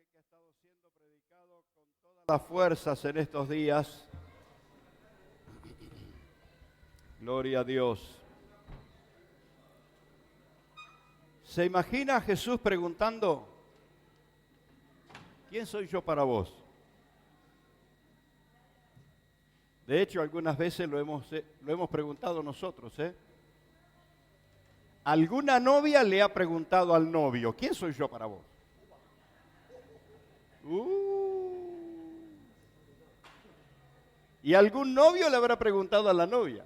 mensaje que ha estado siendo predicado con todas las fuerzas en estos días. Gloria a Dios. ¿Se imagina a Jesús preguntando, ¿quién soy yo para vos? De hecho, algunas veces lo hemos preguntado nosotros, ¿eh? Alguna novia le ha preguntado al novio, ¿quién soy yo para vos? Y algún novio le habrá preguntado a la novia.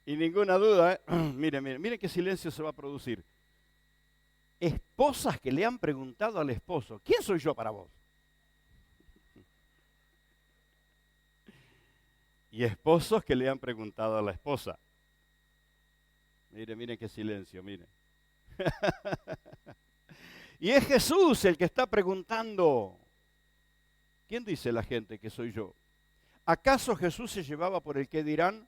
Y ninguna duda, ¿eh? Mire qué silencio se va a producir. Esposas que le han preguntado al esposo, ¿quién soy yo para vos? Y esposos que le han preguntado a la esposa. Mire qué silencio, mire. Y es Jesús el que está preguntando, ¿quién dice la gente que soy yo? ¿Acaso Jesús se llevaba por el qué dirán?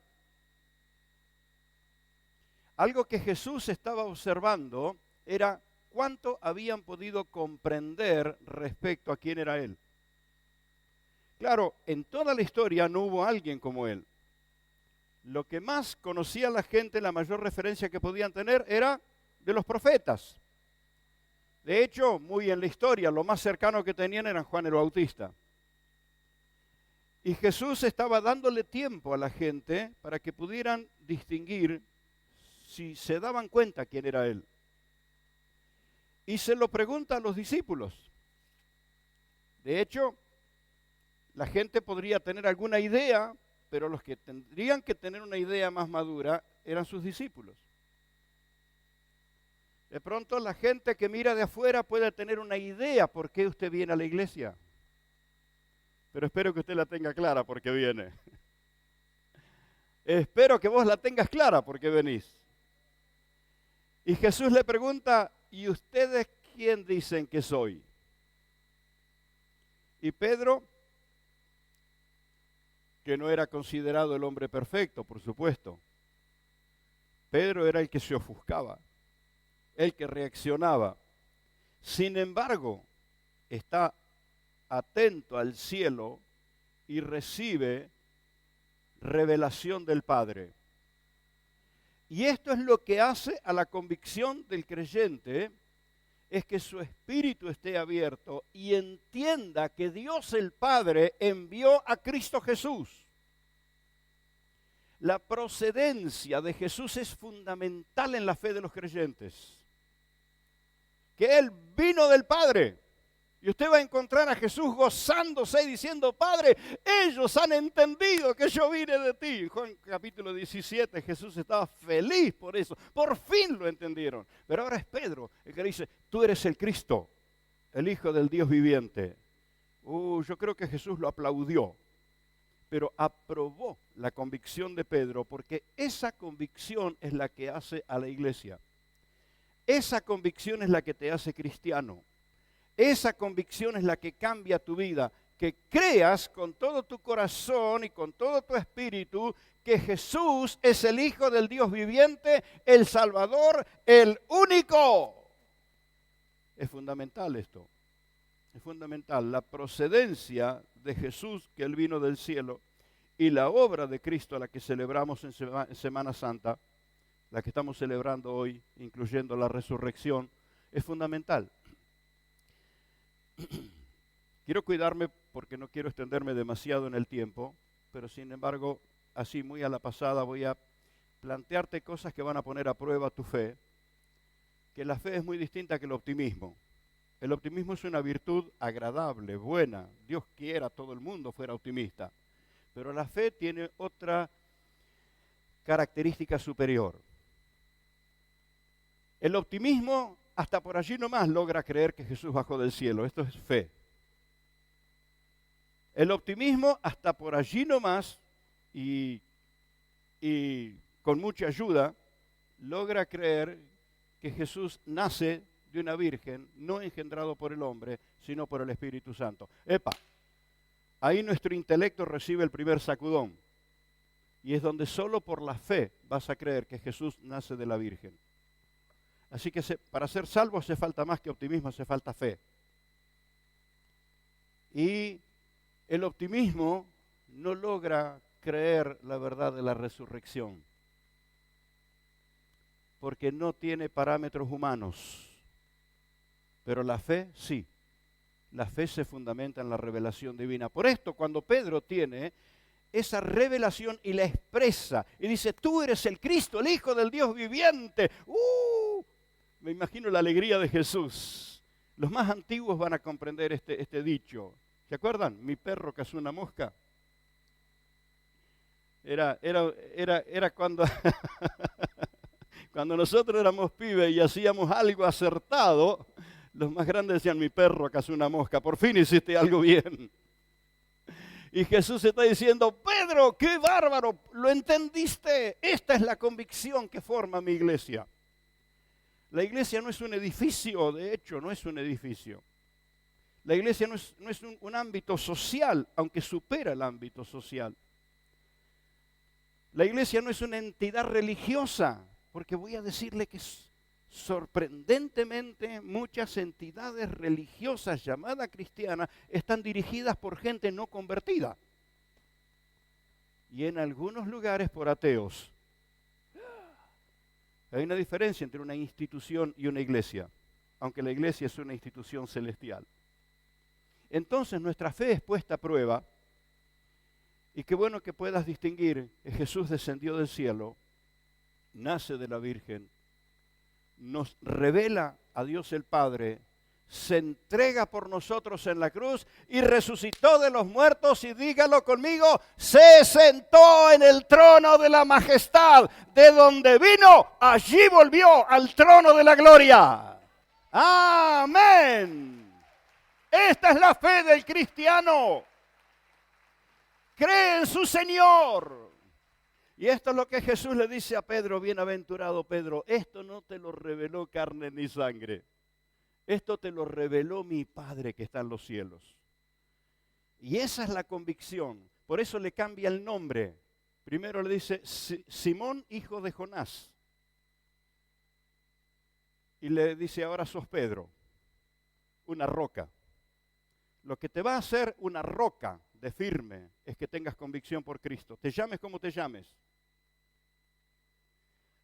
Algo que Jesús estaba observando era cuánto habían podido comprender respecto a quién era Él. Claro, en toda la historia no hubo alguien como Él. Lo que más conocía la gente, la mayor referencia que podían tener era de los profetas. De hecho, muy en la historia, lo más cercano que tenían era Juan el Bautista. Y Jesús estaba dándole tiempo a la gente para que pudieran distinguir si se daban cuenta quién era Él. Y se lo pregunta a los discípulos. De hecho, la gente podría tener alguna idea, pero los que tendrían que tener una idea más madura eran sus discípulos. De pronto la gente que mira de afuera puede tener una idea por qué usted viene a la iglesia. Pero espero que usted la tenga clara por qué viene. Espero que vos la tengas clara por qué venís. Y Jesús le pregunta, ¿y ustedes quién dicen que soy? Y Pedro, que no era considerado el hombre perfecto, por supuesto. Pedro era el que se ofuscaba, el que reaccionaba. Sin embargo, está atento al cielo y recibe revelación del Padre. Y esto es lo que hace a la convicción del creyente, es que su espíritu esté abierto y entienda que Dios el Padre envió a Cristo Jesús. La procedencia de Jesús es fundamental en la fe de los creyentes. Que Él vino del Padre. Y usted va a encontrar a Jesús gozándose y diciendo, Padre, ellos han entendido que yo vine de ti. En Juan capítulo 17 Jesús estaba feliz por eso. Por fin lo entendieron. Pero ahora es Pedro el que dice, tú eres el Cristo, el Hijo del Dios viviente. Yo creo que Jesús lo aplaudió. Pero aprobó la convicción de Pedro porque esa convicción es la que hace a la iglesia. Esa convicción es la que te hace cristiano. Esa convicción es la que cambia tu vida. Que creas con todo tu corazón y con todo tu espíritu que Jesús es el Hijo del Dios viviente, el Salvador, el único. Es fundamental esto. Es fundamental la procedencia de Jesús, que Él vino del cielo, y la obra de Cristo a la que celebramos en Semana Santa, la que estamos celebrando hoy, incluyendo la resurrección, es fundamental. Quiero cuidarme porque no quiero extenderme demasiado en el tiempo, pero sin embargo, así muy a la pasada voy a plantearte cosas que van a poner a prueba tu fe, que la fe es muy distinta que el optimismo. El optimismo es una virtud agradable, buena. Dios quiera todo el mundo fuera optimista. Pero la fe tiene otra característica superior. El optimismo hasta por allí nomás logra creer que Jesús bajó del cielo. Esto es fe. El optimismo hasta por allí nomás y con mucha ayuda logra creer que Jesús nace de una virgen, no engendrado por el hombre, sino por el Espíritu Santo. ¡Epa! Ahí nuestro intelecto recibe el primer sacudón. Y es donde solo por la fe vas a creer que Jesús nace de la virgen. Así que para ser salvo hace falta más que optimismo, hace falta fe. Y el optimismo no logra creer la verdad de la resurrección, porque no tiene parámetros humanos. Pero la fe sí. La fe se fundamenta en la revelación divina. Por esto, cuando Pedro tiene esa revelación y la expresa, y dice, tú eres el Cristo, el Hijo del Dios viviente. Me imagino la alegría de Jesús. Los más antiguos van a comprender este dicho. ¿Se acuerdan? Mi perro cazó una mosca. Era cuando, cuando nosotros éramos pibes y hacíamos algo acertado, los más grandes decían, mi perro cazó una mosca, por fin hiciste algo bien. Y Jesús está diciendo, Pedro, qué bárbaro, lo entendiste. Esta es la convicción que forma mi iglesia. La iglesia no es un edificio, de hecho, no es un edificio. La iglesia no es un ámbito social, aunque supera el ámbito social. La iglesia no es una entidad religiosa, porque voy a decirle que sorprendentemente muchas entidades religiosas llamadas cristianas están dirigidas por gente no convertida. Y en algunos lugares por ateos. Hay una diferencia entre una institución y una iglesia, aunque la iglesia es una institución celestial. Entonces nuestra fe es puesta a prueba, y qué bueno que puedas distinguir que Jesús descendió del cielo, nace de la Virgen, nos revela a Dios el Padre, se entrega por nosotros en la cruz y resucitó de los muertos, y dígalo conmigo, se sentó en el trono de la majestad, de donde vino, allí volvió al trono de la gloria. Amén. Esta es la fe del cristiano. Cree en su Señor. Y esto es lo que Jesús le dice a Pedro, bienaventurado Pedro, esto no te lo reveló carne ni sangre. Esto te lo reveló mi Padre que está en los cielos. Y esa es la convicción. Por eso le cambia el nombre. Primero le dice Simón, hijo de Jonás. Y le dice, ahora sos Pedro, una roca. Lo que te va a hacer una roca de firme es que tengas convicción por Cristo. Te llames como te llames.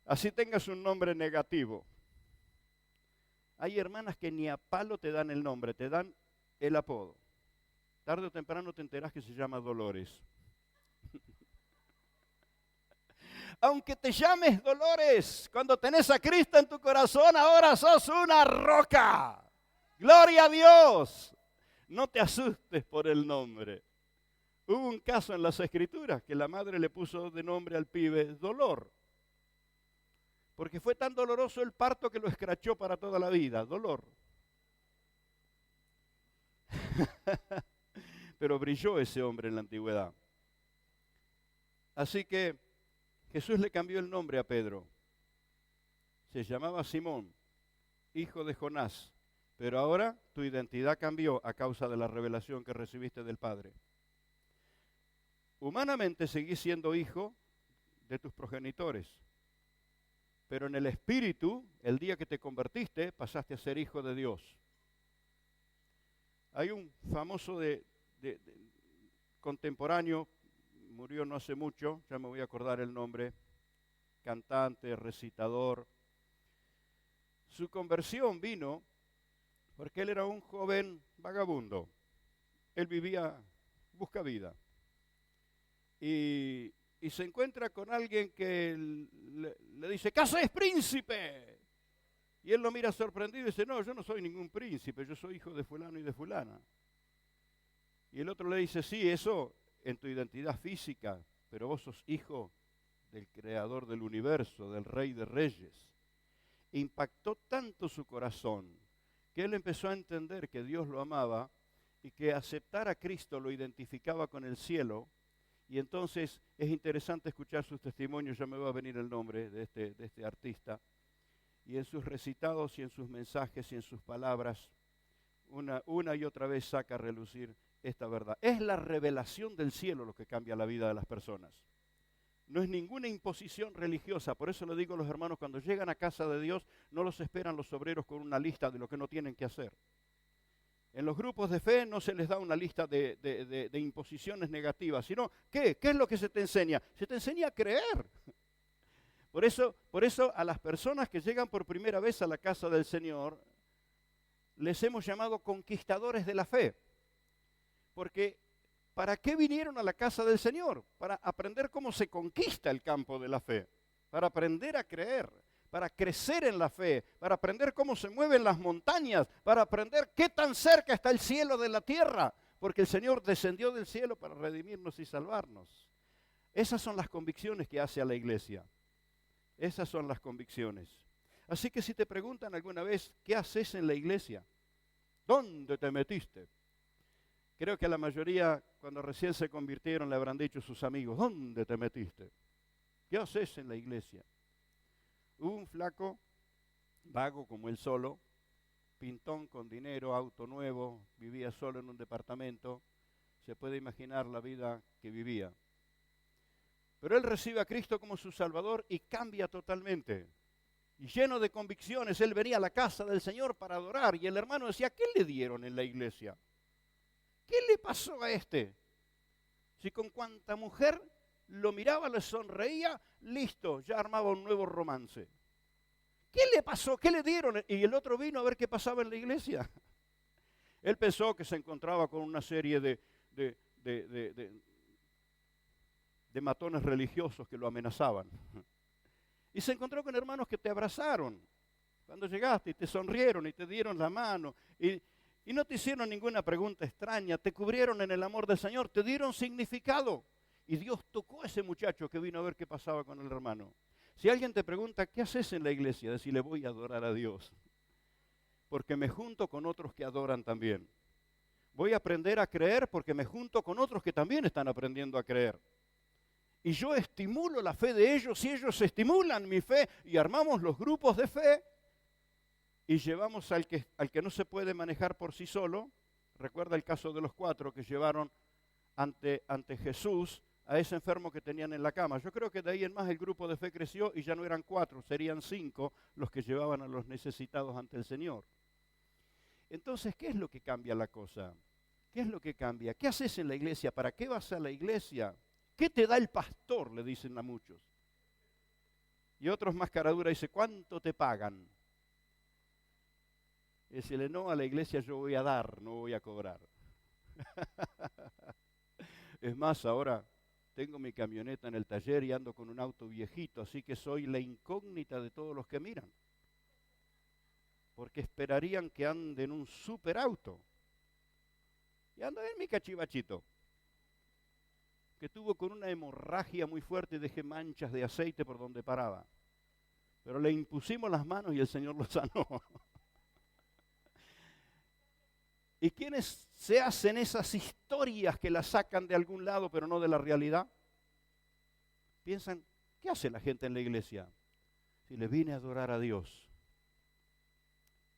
Así tengas un nombre negativo. Hay hermanas que ni a palo te dan el nombre, te dan el apodo. Tarde o temprano te enterás que se llama Dolores. Aunque te llames Dolores, cuando tenés a Cristo en tu corazón, ahora sos una roca. ¡Gloria a Dios! No te asustes por el nombre. Hubo un caso en las Escrituras que la madre le puso de nombre al pibe Dolor. Porque fue tan doloroso el parto que lo escrachó para toda la vida. Dolor. Pero brilló ese hombre en la antigüedad. Así que Jesús le cambió el nombre a Pedro. Se llamaba Simón, hijo de Jonás. Pero ahora tu identidad cambió a causa de la revelación que recibiste del Padre. Humanamente seguís siendo hijo de tus progenitores. Pero en el espíritu, el día que te convertiste, pasaste a ser hijo de Dios. Hay un famoso contemporáneo, murió no hace mucho, ya me voy a acordar el nombre, cantante, recitador. Su conversión vino porque él era un joven vagabundo. Él busca vida. Y se encuentra con alguien que le dice, ¿qué haces, príncipe? Y él lo mira sorprendido y dice, no, yo no soy ningún príncipe, yo soy hijo de fulano y de fulana. Y el otro le dice, sí, eso en tu identidad física, pero vos sos hijo del creador del universo, del rey de reyes. Impactó tanto su corazón que él empezó a entender que Dios lo amaba y que aceptar a Cristo lo identificaba con el cielo. Y entonces es interesante escuchar sus testimonios, ya me va a venir el nombre de este artista, y en sus recitados y en sus mensajes y en sus palabras, una y otra vez saca a relucir esta verdad. Es la revelación del cielo lo que cambia la vida de las personas. No es ninguna imposición religiosa. Por eso le digo a los hermanos, cuando llegan a casa de Dios, no los esperan los obreros con una lista de lo que no tienen que hacer. En los grupos de fe no se les da una lista de imposiciones negativas, sino, ¿qué? ¿Qué es lo que se te enseña? Se te enseña a creer. Por eso a las personas que llegan por primera vez a la casa del Señor, les hemos llamado conquistadores de la fe. Porque, ¿para qué vinieron a la casa del Señor? Para aprender cómo se conquista el campo de la fe, para aprender a creer, para crecer en la fe, para aprender cómo se mueven las montañas, para aprender qué tan cerca está el cielo de la tierra, porque el Señor descendió del cielo para redimirnos y salvarnos. Esas son las convicciones que hace a la iglesia. Esas son las convicciones. Así que si te preguntan alguna vez, ¿qué haces en la iglesia? ¿Dónde te metiste? Creo que a la mayoría, cuando recién se convirtieron, le habrán dicho sus amigos, ¿dónde te metiste? ¿Qué haces en la iglesia? Hubo un flaco, vago como él solo, pintón con dinero, auto nuevo, vivía solo en un departamento. Se puede imaginar la vida que vivía. Pero él recibe a Cristo como su Salvador y cambia totalmente. Y lleno de convicciones, él venía a la casa del Señor para adorar. Y el hermano decía, ¿qué le dieron en la iglesia? ¿Qué le pasó a este? Si con cuanta mujer lo miraba, le sonreía, listo, ya armaba un nuevo romance. ¿Qué le pasó? ¿Qué le dieron? Y el otro vino a ver qué pasaba en la iglesia. Él pensó que se encontraba con una serie de matones religiosos que lo amenazaban. Y se encontró con hermanos que te abrazaron cuando llegaste y te sonrieron y te dieron la mano y no te hicieron ninguna pregunta extraña, te cubrieron en el amor del Señor, te dieron significado. Y Dios tocó a ese muchacho que vino a ver qué pasaba con el hermano. Si alguien te pregunta, ¿qué haces en la iglesia? Decirle, voy a adorar a Dios. Porque me junto con otros que adoran también. Voy a aprender a creer porque me junto con otros que también están aprendiendo a creer. Y yo estimulo la fe de ellos y ellos estimulan mi fe y armamos los grupos de fe y llevamos al que no se puede manejar por sí solo. Recuerda el caso de los 4 que llevaron ante Jesús a ese enfermo que tenían en la cama. Yo creo que de ahí en más el grupo de fe creció y ya no eran 4, serían 5 los que llevaban a los necesitados ante el Señor. Entonces, ¿qué es lo que cambia la cosa? ¿Qué es lo que cambia? ¿Qué haces en la iglesia? ¿Para qué vas a la iglesia? ¿Qué te da el pastor? Le dicen a muchos. Y otros más caradura dicen, ¿cuánto te pagan? Y decirle, no, a la iglesia yo voy a dar, no voy a cobrar. Es más, ahora tengo mi camioneta en el taller y ando con un auto viejito, así que soy la incógnita de todos los que miran. Porque esperarían que ande en un superauto. Y ando en mi cachivachito, que tuvo con una hemorragia muy fuerte y dejé manchas de aceite por donde paraba. Pero le impusimos las manos y el Señor lo sanó. ¿Y quiénes se hacen esas historias que las sacan de algún lado pero no de la realidad? Piensan, ¿qué hace la gente en la iglesia? Si le vine a adorar a Dios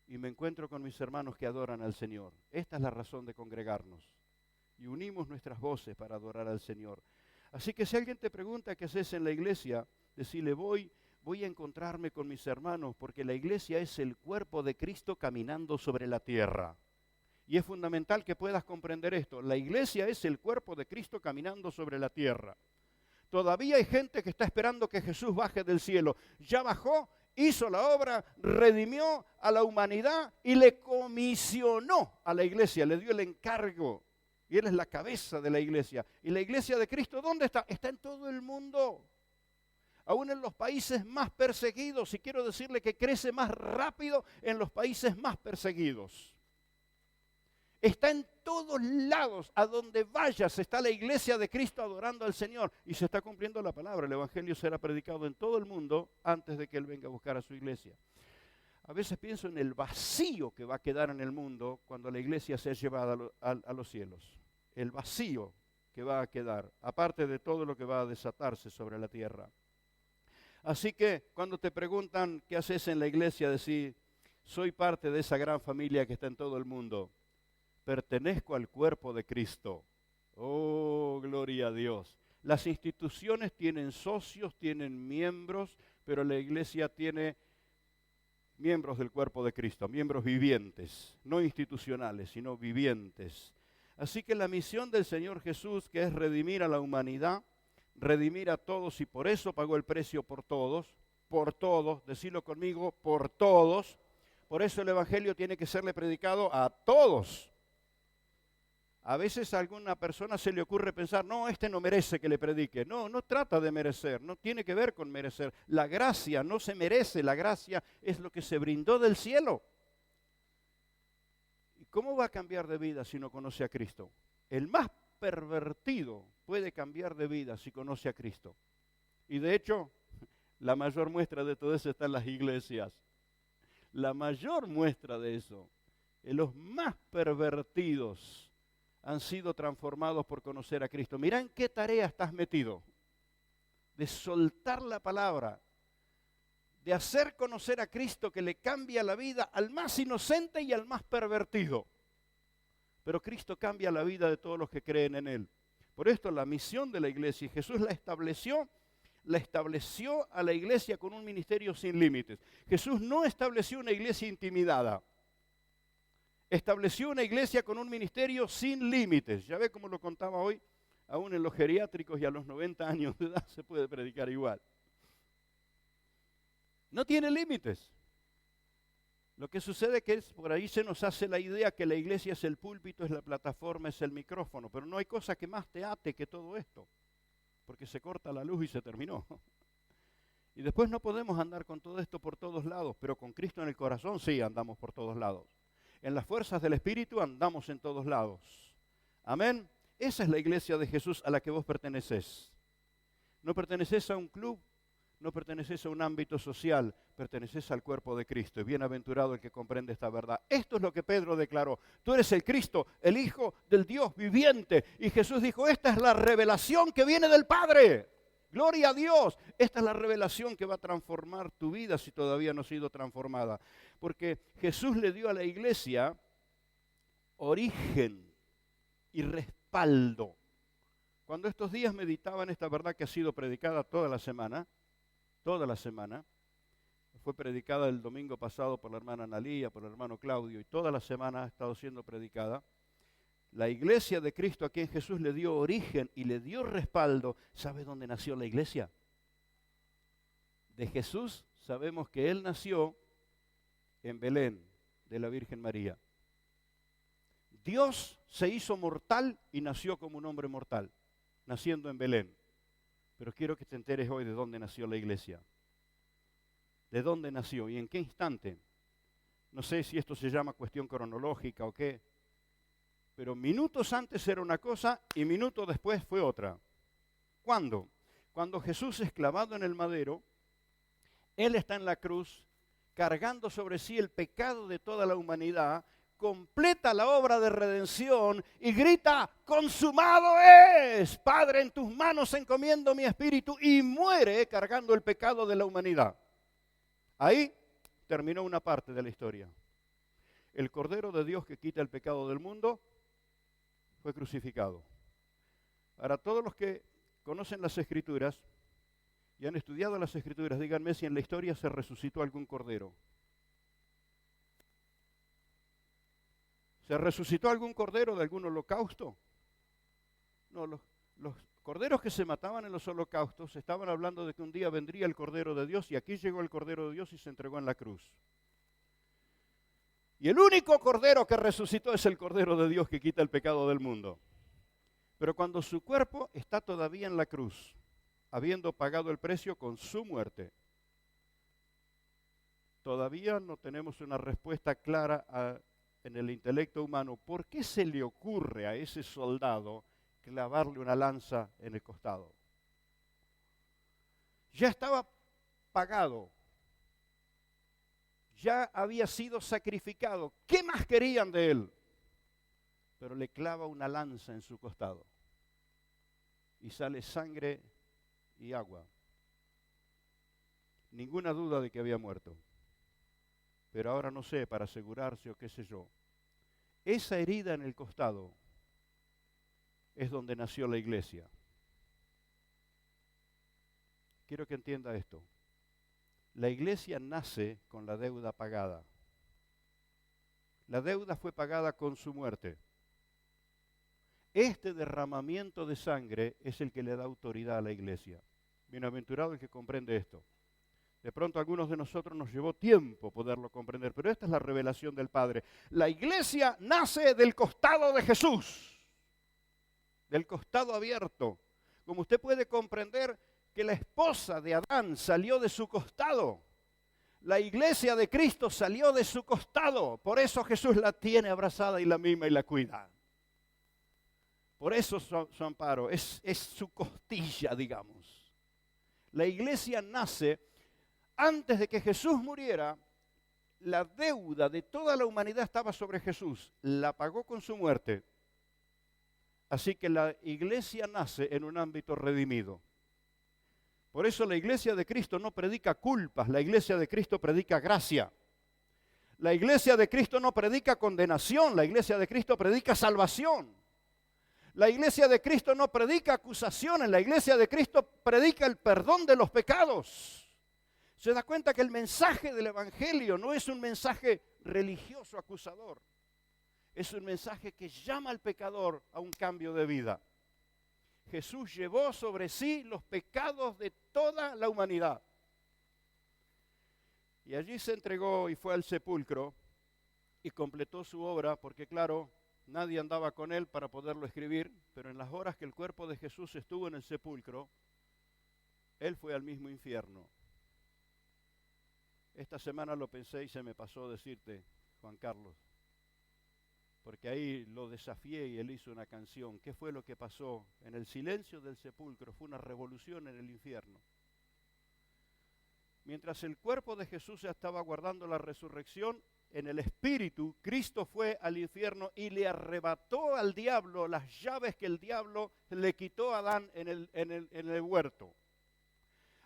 y me encuentro con mis hermanos que adoran al Señor. Esta es la razón de congregarnos. Y unimos nuestras voces para adorar al Señor. Así que si alguien te pregunta qué haces en la iglesia, decirle voy a encontrarme con mis hermanos, porque la iglesia es el cuerpo de Cristo caminando sobre la tierra. Y es fundamental que puedas comprender esto. La iglesia es el cuerpo de Cristo caminando sobre la tierra. Todavía hay gente que está esperando que Jesús baje del cielo. Ya bajó, hizo la obra, redimió a la humanidad y le comisionó a la iglesia, le dio el encargo. Y Él es la cabeza de la iglesia. ¿Y la iglesia de Cristo dónde está? Está en todo el mundo. Aún en los países más perseguidos. Y quiero decirle que crece más rápido en los países más perseguidos. Está en todos lados. A donde vayas está la iglesia de Cristo adorando al Señor. Y se está cumpliendo la palabra. El evangelio será predicado en todo el mundo antes de que Él venga a buscar a su iglesia. A veces pienso en el vacío que va a quedar en el mundo cuando la iglesia sea llevada a los cielos. El vacío que va a quedar, aparte de todo lo que va a desatarse sobre la tierra. Así que cuando te preguntan qué haces en la iglesia, decir, soy parte de esa gran familia que está en todo el mundo. Pertenezco al cuerpo de Cristo. Oh, gloria a Dios. Las instituciones tienen socios, tienen miembros, pero la iglesia tiene miembros del cuerpo de Cristo, miembros vivientes, no institucionales, sino vivientes. Así que la misión del Señor Jesús, que es redimir a la humanidad, redimir a todos, y por eso pagó el precio por todos, decirlo conmigo, por todos. Por eso el Evangelio tiene que serle predicado a todos. A veces a alguna persona se le ocurre pensar, no, este no merece que le predique. No, no trata de merecer, no tiene que ver con merecer. La gracia no se merece, la gracia es lo que se brindó del cielo. ¿Y cómo va a cambiar de vida si no conoce a Cristo? El más pervertido puede cambiar de vida si conoce a Cristo. Y de hecho, la mayor muestra de todo eso está en las iglesias. La mayor muestra de eso, los más pervertidos han sido transformados por conocer a Cristo. Mirá en qué tarea estás metido, de soltar la palabra, de hacer conocer a Cristo, que le cambia la vida al más inocente y al más pervertido. Pero Cristo cambia la vida de todos los que creen en Él. Por esto la misión de la iglesia, y Jesús la estableció a la iglesia con un ministerio sin límites. Jesús no estableció una iglesia intimidada. Estableció una iglesia con un ministerio sin límites. Ya ve cómo lo contaba hoy, aún en los geriátricos y a los 90 años de edad se puede predicar igual. No tiene límites. Lo que sucede es que por ahí se nos hace la idea que la iglesia es el púlpito, es la plataforma, es el micrófono, pero no hay cosa que más te ate que todo esto, porque se corta la luz y se terminó. Y después no podemos andar con todo esto por todos lados, pero con Cristo en el corazón sí andamos por todos lados. En las fuerzas del Espíritu andamos en todos lados. Amén. Esa es la iglesia de Jesús a la que vos perteneces. No perteneces a un club, no perteneces a un ámbito social, perteneces al cuerpo de Cristo. Y bienaventurado el que comprende esta verdad. Esto es lo que Pedro declaró. Tú eres el Cristo, el Hijo del Dios viviente. Y Jesús dijo, esta es la revelación que viene del Padre. Gloria a Dios. Esta es la revelación que va a transformar tu vida si todavía no ha sido transformada. Porque Jesús le dio a la iglesia origen y respaldo. Cuando estos días meditaba en esta verdad que ha sido predicada toda la semana, fue predicada el domingo pasado por la hermana Analía, por el hermano Claudio, y toda la semana ha estado siendo predicada. La iglesia de Cristo, a quien Jesús le dio origen y le dio respaldo. ¿Sabe dónde nació la iglesia? De Jesús sabemos que Él nació en Belén, de la Virgen María. Dios se hizo mortal y nació como un hombre mortal, naciendo en Belén. Pero quiero que te enteres hoy de dónde nació la iglesia. ¿De dónde nació y en qué instante? No sé si esto se llama cuestión cronológica o qué, pero minutos antes era una cosa y minutos después fue otra. ¿Cuándo? Cuando Jesús es clavado en el madero, Él está en la cruz, cargando sobre sí el pecado de toda la humanidad, completa la obra de redención y grita, consumado es, Padre, en tus manos encomiendo mi espíritu, y muere cargando el pecado de la humanidad. Ahí terminó una parte de la historia. El Cordero de Dios que quita el pecado del mundo fue crucificado. Para todos los que conocen las Escrituras y han estudiado las Escrituras, díganme si en la historia se resucitó algún cordero. ¿Se resucitó algún cordero de algún holocausto? No, los corderos que se mataban en los holocaustos estaban hablando de que un día vendría el Cordero de Dios, y aquí llegó el Cordero de Dios y se entregó en la cruz. Y el único cordero que resucitó es el Cordero de Dios que quita el pecado del mundo. Pero cuando su cuerpo está todavía en la cruz, habiendo pagado el precio con su muerte, todavía no tenemos una respuesta clara en el intelecto humano. ¿Por qué se le ocurre a ese soldado clavarle una lanza en el costado? Ya estaba pagado. Ya había sido sacrificado. ¿Qué más querían de él? Pero le clava una lanza en su costado. Y sale sangre y agua. Ninguna duda de que había muerto. Pero ahora no sé, para asegurarse o qué sé yo. Esa herida en el costado es donde nació la iglesia. quiero que entienda esto. La iglesia nace con la deuda pagada. La deuda fue pagada con su muerte. Este derramamiento de sangre es el que le da autoridad a la iglesia. Bienaventurado el que comprende esto. De pronto a algunos de nosotros nos llevó tiempo poderlo comprender, pero esta es la revelación del Padre. La iglesia nace del costado de Jesús, del costado abierto. Como usted puede comprender que la esposa de Adán salió de su costado, la iglesia de Cristo salió de su costado. Por eso Jesús la tiene abrazada y la mima y la cuida. Por eso su amparo es su costilla, digamos. La iglesia nace antes de que Jesús muriera. La deuda de toda la humanidad estaba sobre Jesús. La pagó con su muerte. Así que la iglesia nace en un ámbito redimido. Por eso la iglesia de Cristo no predica culpas, la iglesia de Cristo predica gracia. La iglesia de Cristo no predica condenación, la iglesia de Cristo predica salvación. La iglesia de Cristo no predica acusaciones, la iglesia de Cristo predica el perdón de los pecados. Se da cuenta que el mensaje del Evangelio no es un mensaje religioso acusador. Es un mensaje que llama al pecador a un cambio de vida. Jesús llevó sobre sí los pecados de toda la humanidad. Y allí se entregó y fue al sepulcro y completó su obra, porque claro, nadie andaba con él para poderlo escribir, pero en las horas que el cuerpo de Jesús estuvo en el sepulcro, él fue al mismo infierno. Esta semana lo pensé y se me pasó decirte, Juan Carlos, porque ahí lo desafié y él hizo una canción. ¿Qué fue lo que pasó? En el silencio del sepulcro fue una revolución en el infierno. Mientras el cuerpo de Jesús ya estaba guardando la resurrección, en el espíritu, Cristo fue al infierno y le arrebató al diablo las llaves que el diablo le quitó a Adán en el huerto.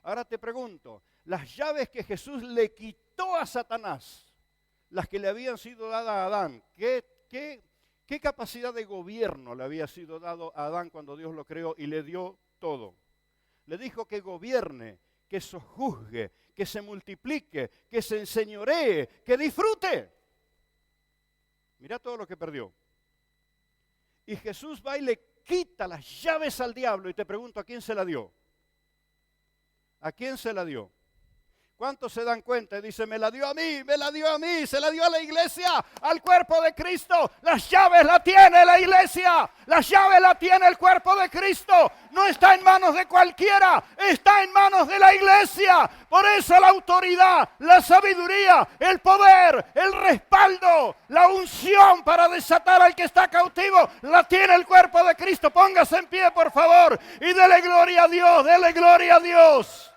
Ahora te pregunto, las llaves que Jesús le quitó a Satanás, las que le habían sido dadas a Adán, ¿qué capacidad de gobierno le había sido dado a Adán cuando Dios lo creó y le dio todo? Le dijo que gobierne, que sojuzgue, que se multiplique, que se enseñoree, que disfrute. Mira todo lo que perdió. Y Jesús va y le quita las llaves al diablo y te pregunto, ¿a quién se la dio? ¿A quién se la dio? ¿Cuántos se dan cuenta? Y dicen, me la dio a mí, se la dio a la iglesia, al cuerpo de Cristo. Las llaves la tiene la iglesia, las llaves la tiene el cuerpo de Cristo. No está en manos de cualquiera, está en manos de la iglesia. Por eso la autoridad, la sabiduría, el poder, el respaldo, la unción para desatar al que está cautivo, la tiene el cuerpo de Cristo. Póngase en pie, por favor, y dele gloria a Dios, dele gloria a Dios.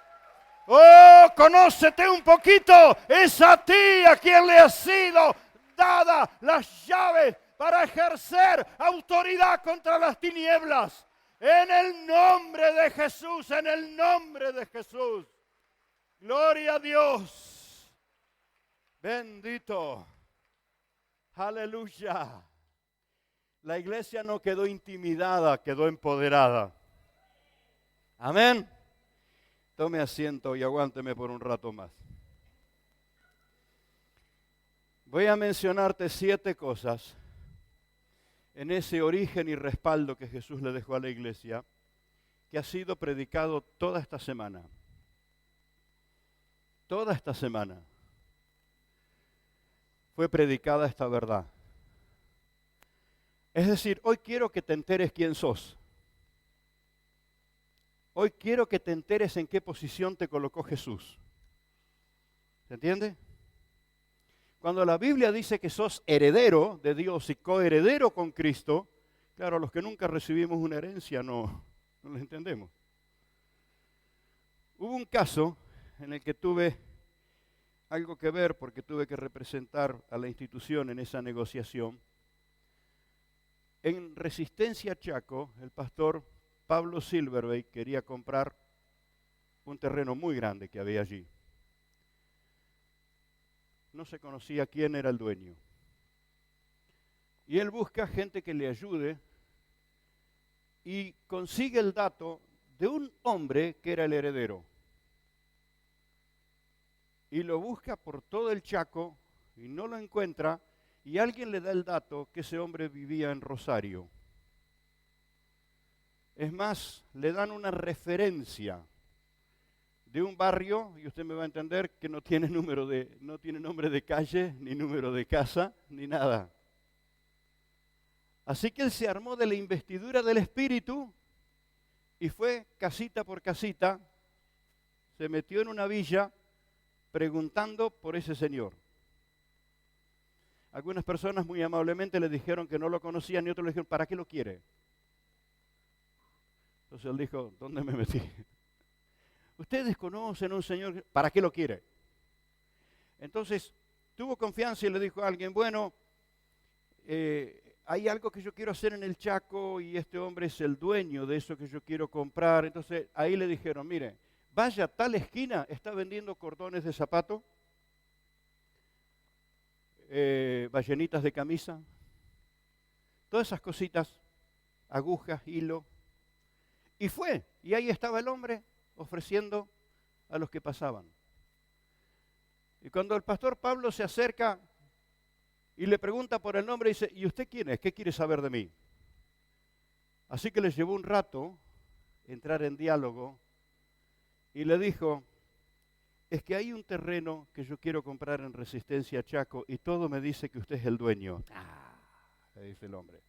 Oh, conócete un poquito, es a ti a quien le ha sido dada las llaves para ejercer autoridad contra las tinieblas. En el nombre de Jesús, en el nombre de Jesús. Gloria a Dios. Bendito. Aleluya. La iglesia no quedó intimidada, quedó empoderada. Amén. Tome asiento y aguánteme por un rato más. Voy a mencionarte 7 cosas en ese origen y respaldo que Jesús le dejó a la iglesia, que ha sido predicado toda esta semana. Toda esta semana fue predicada esta verdad. Es decir, hoy quiero que te enteres quién sos. Hoy quiero que te enteres en qué posición te colocó Jesús. ¿Se entiende? Cuando la Biblia dice que sos heredero de Dios y coheredero con Cristo, claro, los que nunca recibimos una herencia no lo entendemos. Hubo un caso en el que tuve algo que ver porque tuve que representar a la institución en esa negociación. En Resistencia Chaco, el pastor Pablo Silverberg quería comprar un terreno muy grande que había allí. No se conocía quién era el dueño. Y él busca gente que le ayude y consigue el dato de un hombre que era el heredero. y lo busca por todo el Chaco y no lo encuentra, y alguien le da el dato que ese hombre vivía en Rosario. Es más, le dan una referencia de un barrio, y usted me va a entender que no tiene nombre de calle, ni número de casa, ni nada. Así que él se armó de la investidura del Espíritu y fue casita por casita, se metió en una villa preguntando por ese señor. Algunas personas muy amablemente le dijeron que no lo conocían y otros le dijeron, ¿para qué lo quiere? Entonces él dijo, ¿dónde me metí? Ustedes conocen a un señor, ¿para qué lo quiere? Entonces tuvo confianza y le dijo a alguien, bueno, hay algo que yo quiero hacer en el Chaco y este hombre es el dueño de eso que yo quiero comprar. Entonces ahí le dijeron, mire, vaya a tal esquina, está vendiendo cordones de zapato, ballenitas de camisa, todas esas cositas, agujas, hilo. Y fue, y ahí estaba el hombre ofreciendo a los que pasaban. Y cuando el pastor Pablo se acerca y le pregunta por el nombre, dice, ¿y usted quién es? ¿Qué quiere saber de mí? Así que les llevó un rato entrar en diálogo y le dijo, es que hay un terreno que yo quiero comprar en Resistencia Chaco y todo me dice que usted es el dueño. Le dice el hombre,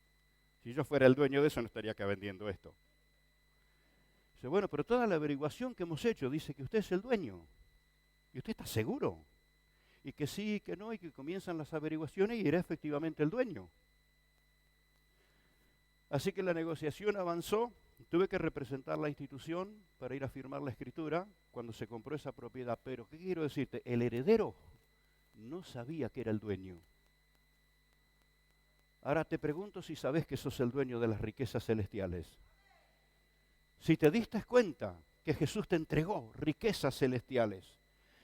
si yo fuera el dueño de eso no estaría acá vendiendo esto. Dice, bueno, pero toda la averiguación que hemos hecho dice que usted es el dueño. ¿Y usted está seguro? Y que sí, que no, y que comienzan las averiguaciones y era efectivamente el dueño. Así que la negociación avanzó, tuve que representar la institución para ir a firmar la escritura cuando se compró esa propiedad. Pero, ¿qué quiero decirte? El heredero no sabía que era el dueño. Ahora te pregunto si sabes que sos el dueño de las riquezas celestiales. Si te diste cuenta que Jesús te entregó riquezas celestiales,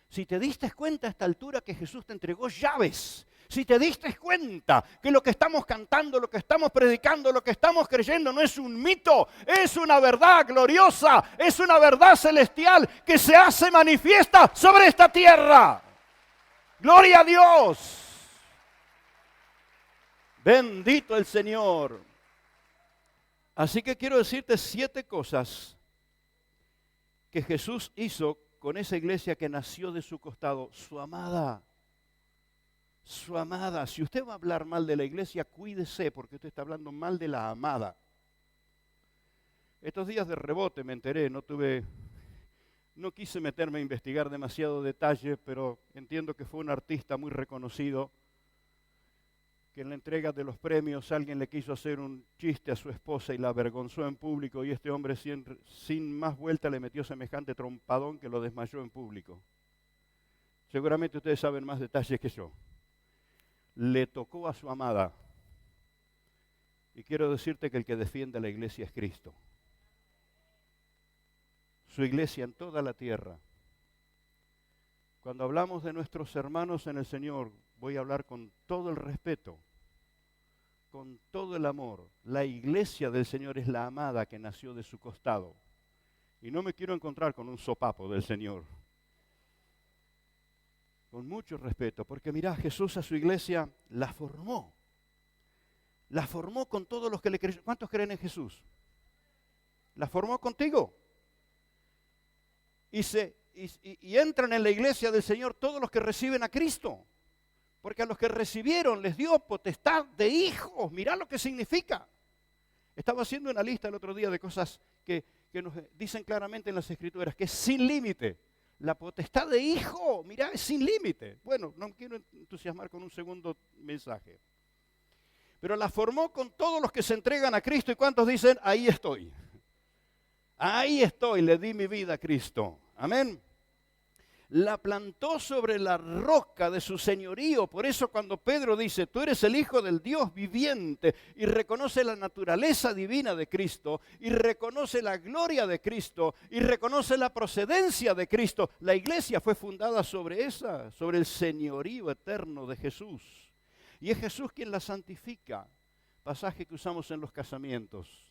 si te diste cuenta a esta altura que Jesús te entregó llaves, si te diste cuenta que lo que estamos cantando, lo que estamos predicando, lo que estamos creyendo no es un mito, es una verdad gloriosa, es una verdad celestial que se hace manifiesta sobre esta tierra. ¡Gloria a Dios! Bendito el Señor. Así que quiero decirte 7 cosas que Jesús hizo con esa iglesia que nació de su costado. Su amada. Si usted va a hablar mal de la iglesia, cuídese porque usted está hablando mal de la amada. Estos días de rebote me enteré, no quise meterme a investigar demasiado detalle, pero entiendo que fue un artista muy reconocido que en la entrega de los premios alguien le quiso hacer un chiste a su esposa y la avergonzó en público y este hombre sin más vuelta le metió semejante trompadón que lo desmayó en público. Seguramente ustedes saben más detalles que yo. Le tocó a su amada. Y quiero decirte que el que defiende a la iglesia es Cristo. Su iglesia en toda la tierra. Cuando hablamos de nuestros hermanos en el Señor, voy a hablar con todo el respeto, con todo el amor. La iglesia del Señor es la amada que nació de su costado. Y no me quiero encontrar con un sopapo del Señor. Con mucho respeto, porque mirá, Jesús a su iglesia la formó. La formó con todos los que le creyeron. ¿Cuántos creen en Jesús? La formó contigo. Y entran en la iglesia del Señor todos los que reciben a Cristo. Porque a los que recibieron les dio potestad de hijos. Mirá lo que significa. Estaba haciendo una lista el otro día de cosas que nos dicen claramente en las Escrituras, que es sin límite. La potestad de hijo, mirá, es sin límite. Bueno, no quiero entusiasmar con un segundo mensaje. Pero la formó con todos los que se entregan a Cristo. ¿Y cuántos dicen, ahí estoy? Ahí estoy, le di mi vida a Cristo. Amén. La plantó sobre la roca de su señorío. Por eso cuando Pedro dice, tú eres el Hijo del Dios viviente, y reconoce la naturaleza divina de Cristo, y reconoce la gloria de Cristo, y reconoce la procedencia de Cristo, la iglesia fue fundada sobre el señorío eterno de Jesús. Y es Jesús quien la santifica. Pasaje que usamos en los casamientos.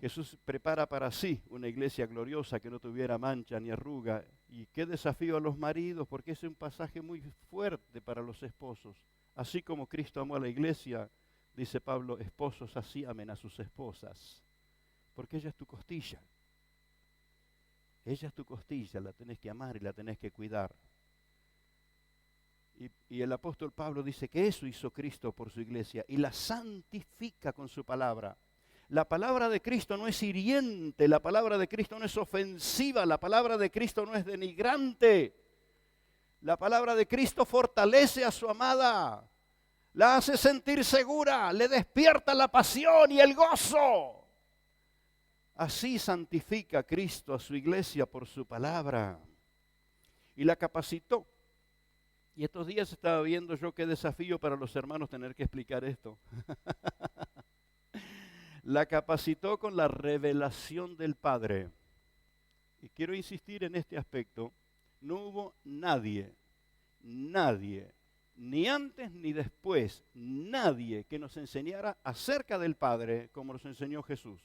Jesús prepara para sí una iglesia gloriosa que no tuviera mancha ni arruga. Y qué desafío a los maridos, porque es un pasaje muy fuerte para los esposos. Así como Cristo amó a la iglesia, dice Pablo, esposos así amen a sus esposas. Porque ella es tu costilla. Ella es tu costilla, la tenés que amar y la tenés que cuidar. Y el apóstol Pablo dice que eso hizo Cristo por su iglesia y la santifica con su palabra. La palabra de Cristo no es hiriente, la palabra de Cristo no es ofensiva, la palabra de Cristo no es denigrante. La palabra de Cristo fortalece a su amada, la hace sentir segura, le despierta la pasión y el gozo. Así santifica Cristo a su iglesia por su palabra y la capacitó. Y estos días estaba viendo yo qué desafío para los hermanos tener que explicar esto. La capacitó con la revelación del Padre. Y quiero insistir en este aspecto. No hubo nadie, ni antes ni después, nadie que nos enseñara acerca del Padre como nos enseñó Jesús.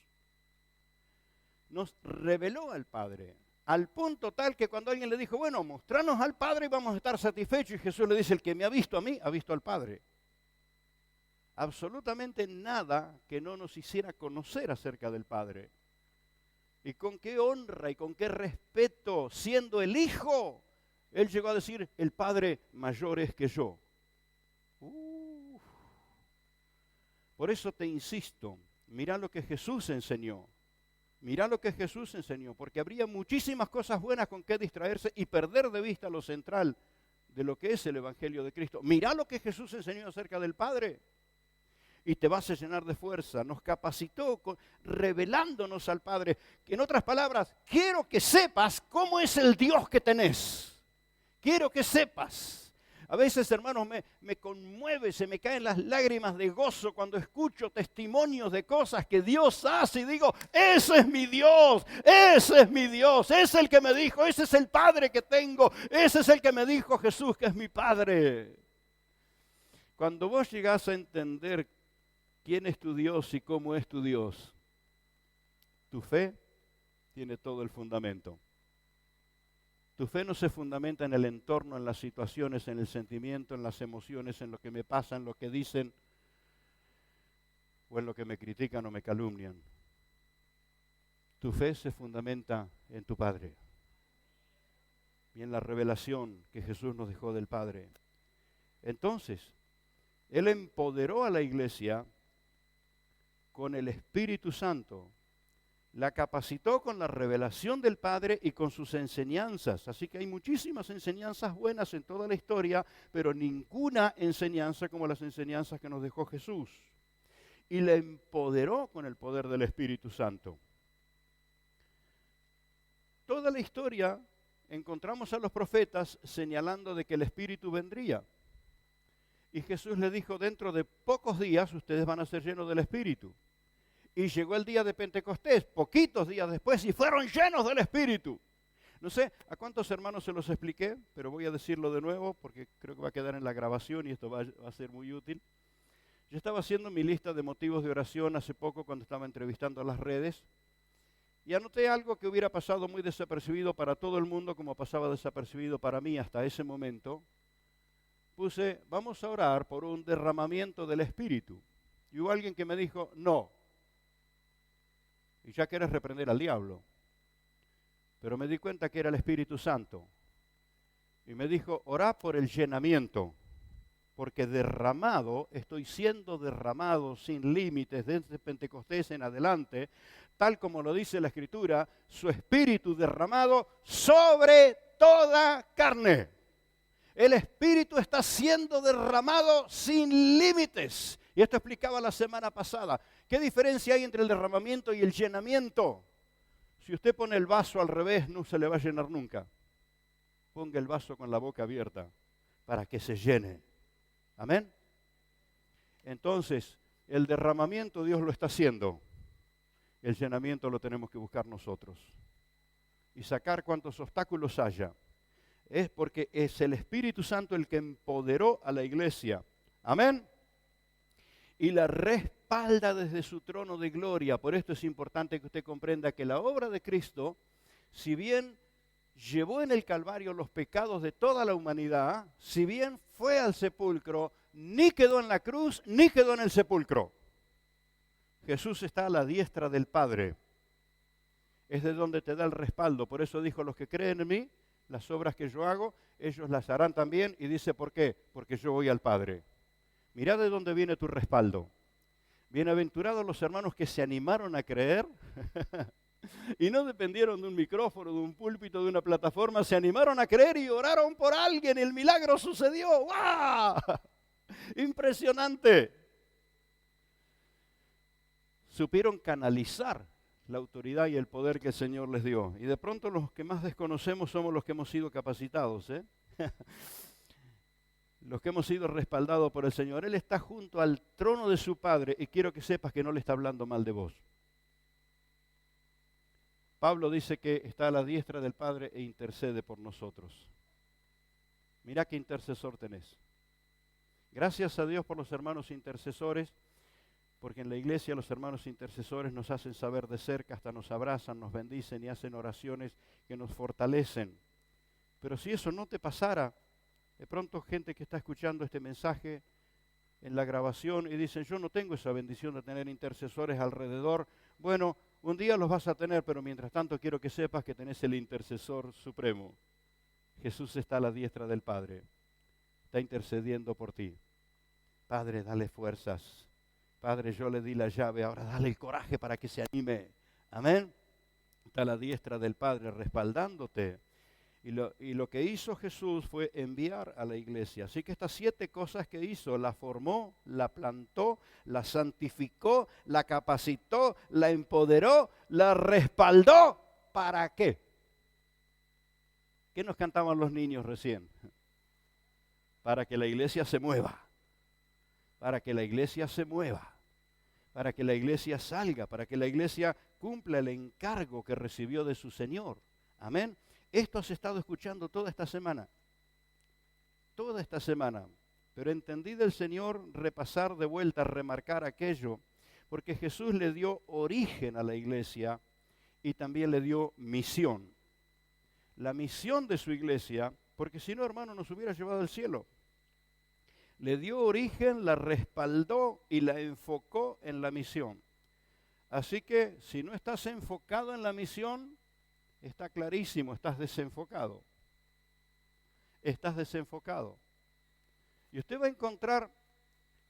Nos reveló al Padre, al punto tal que cuando alguien le dijo, bueno, mostranos al Padre y vamos a estar satisfechos, y Jesús le dice, el que me ha visto a mí, ha visto al Padre. Absolutamente nada que no nos hiciera conocer acerca del Padre. Y con qué honra y con qué respeto, siendo el Hijo, Él llegó a decir, el Padre mayor es que yo. Por eso te insisto, mira lo que Jesús enseñó. Mirá lo que Jesús enseñó, porque habría muchísimas cosas buenas con que distraerse y perder de vista lo central de lo que es el Evangelio de Cristo. Mirá lo que Jesús enseñó acerca del Padre y te vas a llenar de fuerza. Nos capacitó revelándonos al Padre. En otras palabras, quiero que sepas cómo es el Dios que tenés. Quiero que sepas. A veces, hermanos, me conmueve, se me caen las lágrimas de gozo cuando escucho testimonios de cosas que Dios hace y digo, ese es mi Dios, ese es mi Dios, ese es el que me dijo, ese es el Padre que tengo, ese es el que me dijo Jesús que es mi Padre. Cuando vos llegás a entender quién es tu Dios y cómo es tu Dios, tu fe tiene todo el fundamento. Tu fe no se fundamenta en el entorno, en las situaciones, en el sentimiento, en las emociones, en lo que me pasa, en lo que dicen o en lo que me critican o me calumnian. Tu fe se fundamenta en tu Padre y en la revelación que Jesús nos dejó del Padre. Entonces, Él empoderó a la iglesia con el Espíritu Santo. La capacitó con la revelación del Padre y con sus enseñanzas. Así que hay muchísimas enseñanzas buenas en toda la historia, pero ninguna enseñanza como las enseñanzas que nos dejó Jesús. Y la empoderó con el poder del Espíritu Santo. Toda la historia encontramos a los profetas señalando de que el Espíritu vendría. Y Jesús le dijo, dentro de pocos días ustedes van a ser llenos del Espíritu. Y llegó el día de Pentecostés, poquitos días después, y fueron llenos del Espíritu. No sé a cuántos hermanos se los expliqué, pero voy a decirlo de nuevo porque creo que va a quedar en la grabación y esto va a ser muy útil. Yo estaba haciendo mi lista de motivos de oración hace poco cuando estaba entrevistando a las redes y anoté algo que hubiera pasado muy desapercibido para todo el mundo como pasaba desapercibido para mí hasta ese momento. Puse, vamos a orar por un derramamiento del Espíritu. Y hubo alguien que me dijo, no. Y ya querés reprender al diablo. Pero me di cuenta que era el Espíritu Santo. Y me dijo, orá por el llenamiento. Porque derramado, estoy siendo derramado sin límites desde Pentecostés en adelante, tal como lo dice la Escritura, su Espíritu derramado sobre toda carne. El Espíritu está siendo derramado sin límites. Y esto explicaba la semana pasada. ¿Qué diferencia hay entre el derramamiento y el llenamiento? Si usted pone el vaso al revés, no se le va a llenar nunca. Ponga el vaso con la boca abierta para que se llene. ¿Amén? Entonces, el derramamiento Dios lo está haciendo. El llenamiento lo tenemos que buscar nosotros. Y sacar cuantos obstáculos haya. Es porque es el Espíritu Santo el que empoderó a la iglesia. Amén. Y la respalda desde su trono de gloria. Por esto es importante que usted comprenda que la obra de Cristo, si bien llevó en el Calvario los pecados de toda la humanidad, si bien fue al sepulcro, ni quedó en la cruz, ni quedó en el sepulcro. Jesús está a la diestra del Padre. Es de donde te da el respaldo. Por eso dijo, los que creen en mí, las obras que yo hago, ellos las harán también. Y dice, ¿por qué? Porque yo voy al Padre. Mirá de dónde viene tu respaldo. Bienaventurados los hermanos que se animaron a creer y no dependieron de un micrófono, de un púlpito, de una plataforma. Se animaron a creer y oraron por alguien. El milagro sucedió. ¡Wow! Impresionante. Supieron canalizar la autoridad y el poder que el Señor les dio. Y de pronto los que más desconocemos somos los que hemos sido capacitados, los que hemos sido respaldados por el Señor. Él está junto al trono de su Padre y quiero que sepas que no le está hablando mal de vos. Pablo dice que está a la diestra del Padre e intercede por nosotros. Mirá qué intercesor tenés. Gracias a Dios por los hermanos intercesores, porque en la iglesia los hermanos intercesores nos hacen saber de cerca, hasta nos abrazan, nos bendicen y hacen oraciones que nos fortalecen. Pero si eso no te pasara, de pronto gente que está escuchando este mensaje en la grabación y dicen, yo no tengo esa bendición de tener intercesores alrededor. Bueno, un día los vas a tener, pero mientras tanto quiero que sepas que tenés el intercesor supremo. Jesús está a la diestra del Padre, está intercediendo por ti. Padre, dale fuerzas. Padre, yo le di la llave, ahora dale el coraje para que se anime. Amén. Está a la diestra del Padre respaldándote. Y lo que hizo Jesús fue enviar a la iglesia. Así que estas 7 cosas que hizo, la formó, la plantó, la santificó, la capacitó, la empoderó, la respaldó. ¿Para qué? ¿Qué nos cantaban los niños recién? Para que la iglesia se mueva. Para que la iglesia se mueva. Para que la iglesia salga. Para que la iglesia cumpla el encargo que recibió de su Señor. Amén. Esto has estado escuchando toda esta semana. Toda esta semana. Pero entendí del Señor repasar de vuelta, remarcar aquello, porque Jesús le dio origen a la iglesia y también le dio misión. La misión de su iglesia, porque si no, hermano, nos hubiera llevado al cielo. Le dio origen, la respaldó y la enfocó en la misión. Así que si no estás enfocado en la misión, está clarísimo, estás desenfocado. Estás desenfocado. Y usted va a encontrar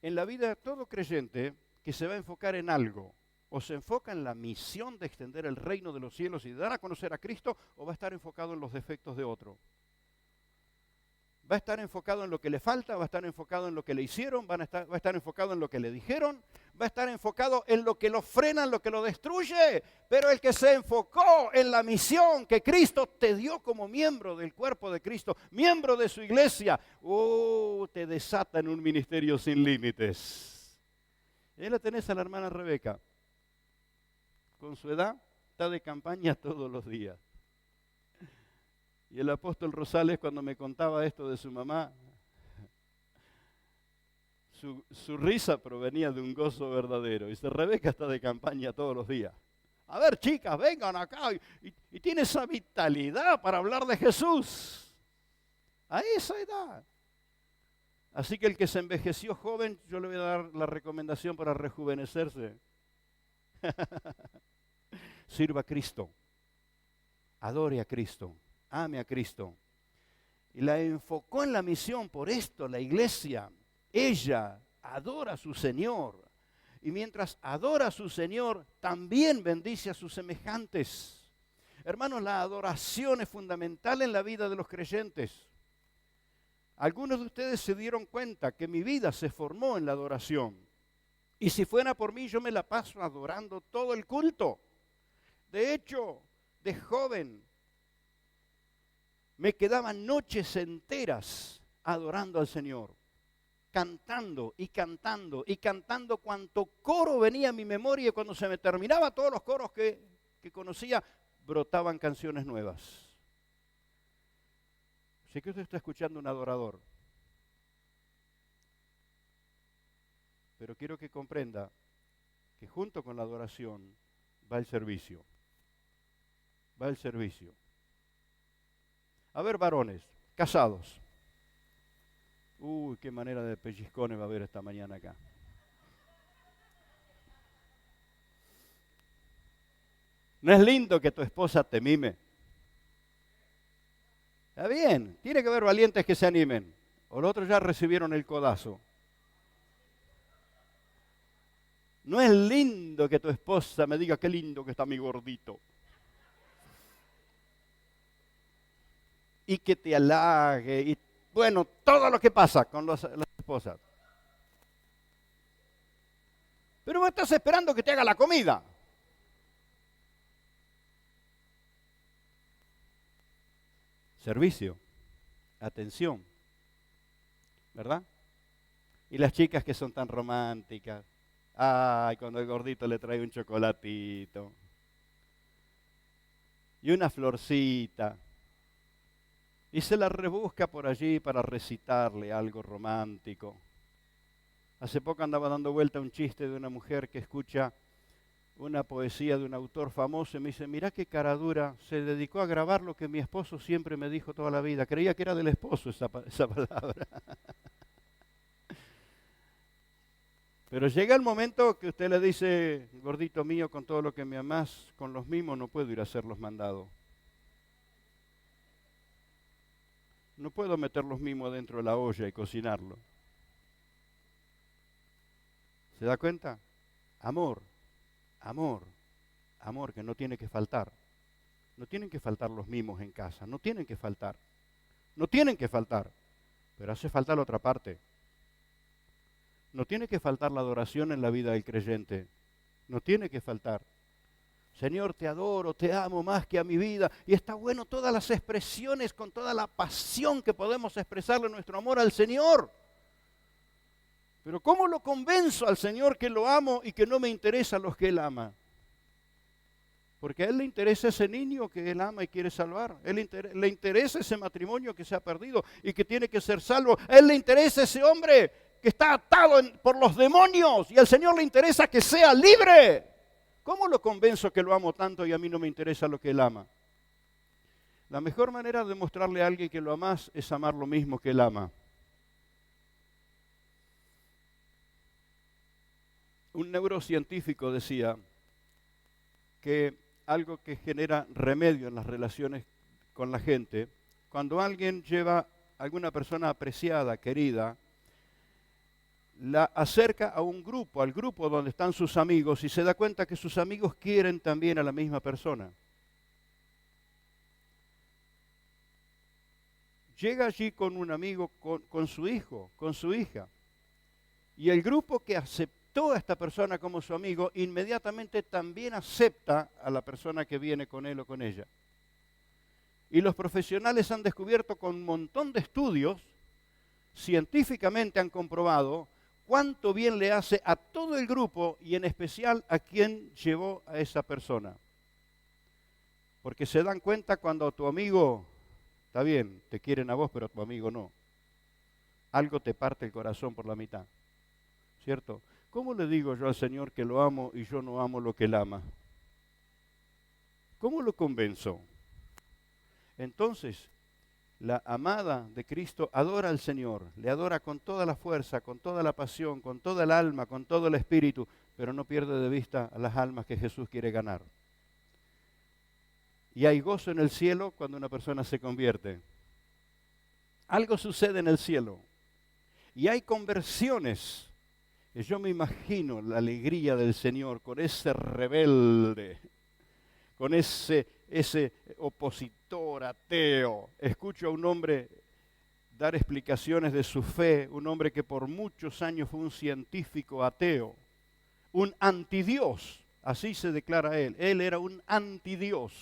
en la vida de todo creyente que se va a enfocar en algo. O se enfoca en la misión de extender el reino de los cielos y de dar a conocer a Cristo, o va a estar enfocado en los defectos de otro. Va a estar enfocado en lo que le falta, va a estar enfocado en lo que le hicieron, va a estar enfocado en lo que le dijeron, va a estar enfocado en lo que lo frena, en lo que lo destruye. Pero el que se enfocó en la misión que Cristo te dio como miembro del cuerpo de Cristo, miembro de su iglesia, te desata en un ministerio sin límites. Y ahí la tenés a la hermana Rebeca. Con su edad, está de campaña todos los días. Y el apóstol Rosales, cuando me contaba esto de su mamá, su risa provenía de un gozo verdadero. Dice, Rebeca está de campaña todos los días. A ver, chicas, vengan acá. Y tiene esa vitalidad para hablar de Jesús. A esa edad. Así que el que se envejeció joven, yo le voy a dar la recomendación para rejuvenecerse. Sirva a Cristo. Adore a Cristo. Ame a Cristo. Y la enfocó en la misión. Por esto la iglesia, ella adora a su Señor. Y mientras adora a su Señor, también bendice a sus semejantes. Hermanos, la adoración es fundamental en la vida de los creyentes. Algunos de ustedes se dieron cuenta que mi vida se formó en la adoración. Y si fuera por mí, yo me la paso adorando todo el culto. De hecho, de joven, me quedaban noches enteras adorando al Señor, cantando y cantando y cantando cuanto coro venía a mi memoria, y cuando se me terminaba todos los coros que conocía, brotaban canciones nuevas. Sé que usted está escuchando un adorador, pero quiero que comprenda que junto con la adoración va el servicio. Va el servicio. A ver, varones, casados. Uy, qué manera de pellizcones va a haber esta mañana acá. ¿No es lindo que tu esposa te mime? Está bien, tiene que haber valientes que se animen. O los otros ya recibieron el codazo. ¿No es lindo que tu esposa me diga qué lindo que está mi gordito? Y que te halague, y bueno, todo lo que pasa con las esposas. Pero vos estás esperando que te haga la comida. Servicio, atención, ¿verdad? Y las chicas que son tan románticas. Ay, cuando el gordito le trae un chocolatito. Y una florcita. Y se la rebusca por allí para recitarle algo romántico. Hace poco andaba dando vuelta un chiste de una mujer que escucha una poesía de un autor famoso y me dice, mirá qué cara dura, se dedicó a grabar lo que mi esposo siempre me dijo toda la vida. Creía que era del esposo esa palabra. Pero llega el momento que usted le dice, gordito mío, con todo lo que me amás, con los mimos no puedo ir a hacer los mandados. No puedo meter los mimos dentro de la olla y cocinarlo. ¿Se da cuenta? Amor, amor, amor que no tiene que faltar. No tienen que faltar los mimos en casa, no tienen que faltar. No tienen que faltar, pero hace falta la otra parte. No tiene que faltar la adoración en la vida del creyente. No tiene que faltar. Señor, te adoro, te amo más que a mi vida. Y está bueno todas las expresiones, con toda la pasión que podemos expresarle nuestro amor al Señor. Pero ¿cómo lo convenzo al Señor que lo amo y que no me interesa a los que Él ama? Porque a Él le interesa ese niño que Él ama y quiere salvar. Le interesa ese matrimonio que se ha perdido y que tiene que ser salvo. A Él le interesa ese hombre que está atado por los demonios y al Señor le interesa que sea libre. ¿Cómo lo convenzo que lo amo tanto y a mí no me interesa lo que Él ama? La mejor manera de mostrarle a alguien que lo amas es amar lo mismo que Él ama. Un neurocientífico decía que algo que genera remedio en las relaciones con la gente, cuando alguien lleva a alguna persona apreciada, querida, la acerca a un grupo, al grupo donde están sus amigos y se da cuenta que sus amigos quieren también a la misma persona. Llega allí con un amigo, con su hijo, con su hija, y el grupo que aceptó a esta persona como su amigo, inmediatamente también acepta a la persona que viene con él o con ella. Y los profesionales han descubierto con un montón de estudios, científicamente han comprobado cuánto bien le hace a todo el grupo y en especial a quien llevó a esa persona. Porque se dan cuenta cuando tu amigo, está bien, te quieren a vos, pero a tu amigo no. Algo te parte el corazón por la mitad, ¿cierto? ¿Cómo le digo yo al Señor que lo amo y yo no amo lo que Él ama? ¿Cómo lo convenzo? Entonces, la amada de Cristo adora al Señor, le adora con toda la fuerza, con toda la pasión, con toda el alma, con todo el espíritu, pero no pierde de vista a las almas que Jesús quiere ganar. Y hay gozo en el cielo cuando una persona se convierte. Algo sucede en el cielo. Y hay conversiones. Y yo me imagino la alegría del Señor con ese rebelde, con ese opositor ateo. Escucho a un hombre dar explicaciones de su fe, un hombre que por muchos años fue un científico ateo, un antidios, así se declara él. Él era un antidios.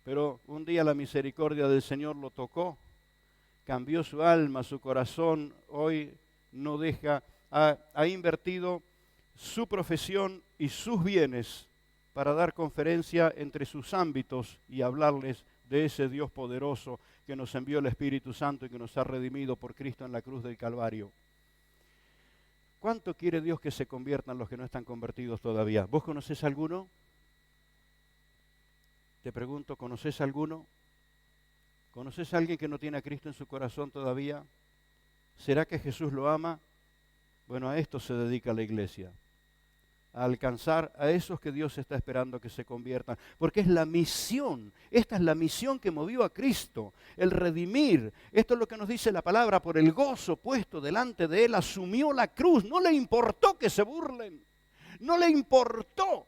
Pero un día la misericordia del Señor lo tocó, cambió su alma, su corazón, hoy no deja, ha invertido su profesión y sus bienes para dar conferencia entre sus ámbitos y hablarles de ese Dios poderoso que nos envió el Espíritu Santo y que nos ha redimido por Cristo en la cruz del Calvario. ¿Cuánto quiere Dios que se conviertan los que no están convertidos todavía? ¿Vos conocés alguno? Te pregunto, ¿conocés alguno? ¿Conocés a alguien que no tiene a Cristo en su corazón todavía? ¿Será que Jesús lo ama? Bueno, a esto se dedica la iglesia, a alcanzar a esos que Dios está esperando que se conviertan, porque es la misión, esta es la misión que movió a Cristo, el redimir. Esto es lo que nos dice la palabra: por el gozo puesto delante de Él asumió la cruz. No le importó que se burlen, no le importó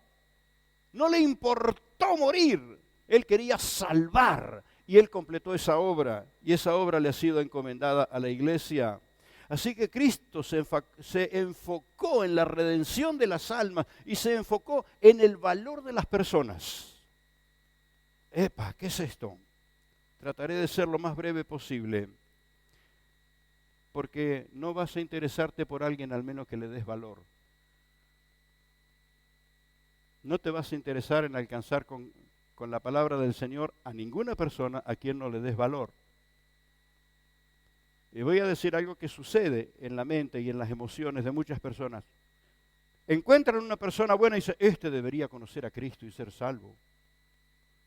morir. Él quería salvar y Él completó esa obra, y esa obra le ha sido encomendada a la iglesia. Así que Cristo se enfocó en la redención de las almas y se enfocó en el valor de las personas. ¡Epa! ¿Qué es esto? Trataré de ser lo más breve posible, porque no vas a interesarte por alguien al menos que le des valor. No te vas a interesar en alcanzar con la palabra del Señor a ninguna persona a quien no le des valor. Y voy a decir algo que sucede en la mente y en las emociones de muchas personas. Encuentran una persona buena y dicen: este debería conocer a Cristo y ser salvo.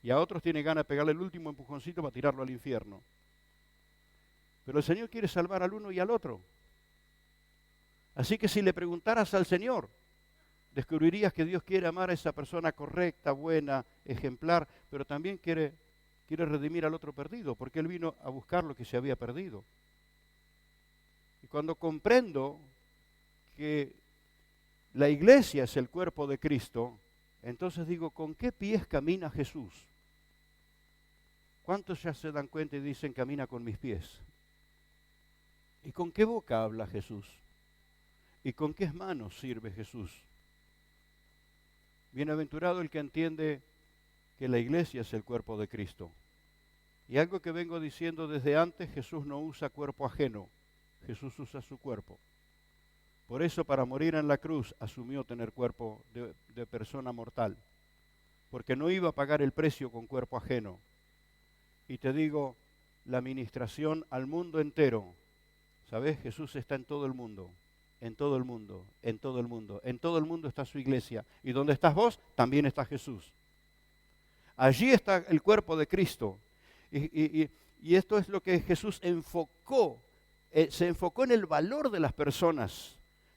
Y a otros tiene ganas de pegarle el último empujoncito para tirarlo al infierno. Pero el Señor quiere salvar al uno y al otro. Así que si le preguntaras al Señor, descubrirías que Dios quiere amar a esa persona correcta, buena, ejemplar, pero también quiere redimir al otro perdido, porque Él vino a buscar lo que se había perdido. Y cuando comprendo que la iglesia es el cuerpo de Cristo, entonces digo: ¿con qué pies camina Jesús? ¿Cuántos ya se dan cuenta y dicen: camina con mis pies? ¿Y con qué boca habla Jesús? ¿Y con qué manos sirve Jesús? Bienaventurado el que entiende que la iglesia es el cuerpo de Cristo. Y algo que vengo diciendo desde antes: Jesús no usa cuerpo ajeno, Jesús usa su cuerpo. Por eso, para morir en la cruz, asumió tener cuerpo de persona mortal, porque no iba a pagar el precio con cuerpo ajeno. Y te digo, la ministración al mundo entero, ¿sabes? Jesús está en todo el mundo, en todo el mundo, en todo el mundo. En todo el mundo está su iglesia. Y donde estás vos, también está Jesús. Allí está el cuerpo de Cristo. Y esto es lo que Jesús enfocó. Se enfocó en el valor de las personas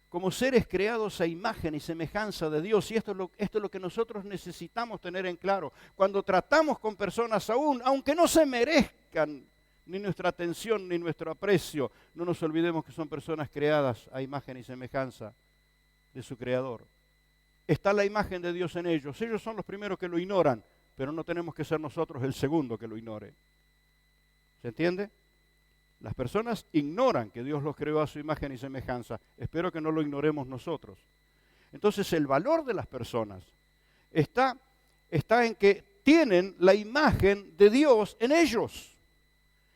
como seres creados a imagen y semejanza de Dios. Y esto es lo que nosotros necesitamos tener en claro. Cuando tratamos con personas aunque no se merezcan ni nuestra atención ni nuestro aprecio, no nos olvidemos que son personas creadas a imagen y semejanza de su Creador. Está la imagen de Dios en ellos. Ellos son los primeros que lo ignoran, pero no tenemos que ser nosotros el segundo que lo ignore. ¿Se entiende? Las personas ignoran que Dios los creó a su imagen y semejanza. Espero que no lo ignoremos nosotros. Entonces, el valor de las personas está en que tienen la imagen de Dios en ellos.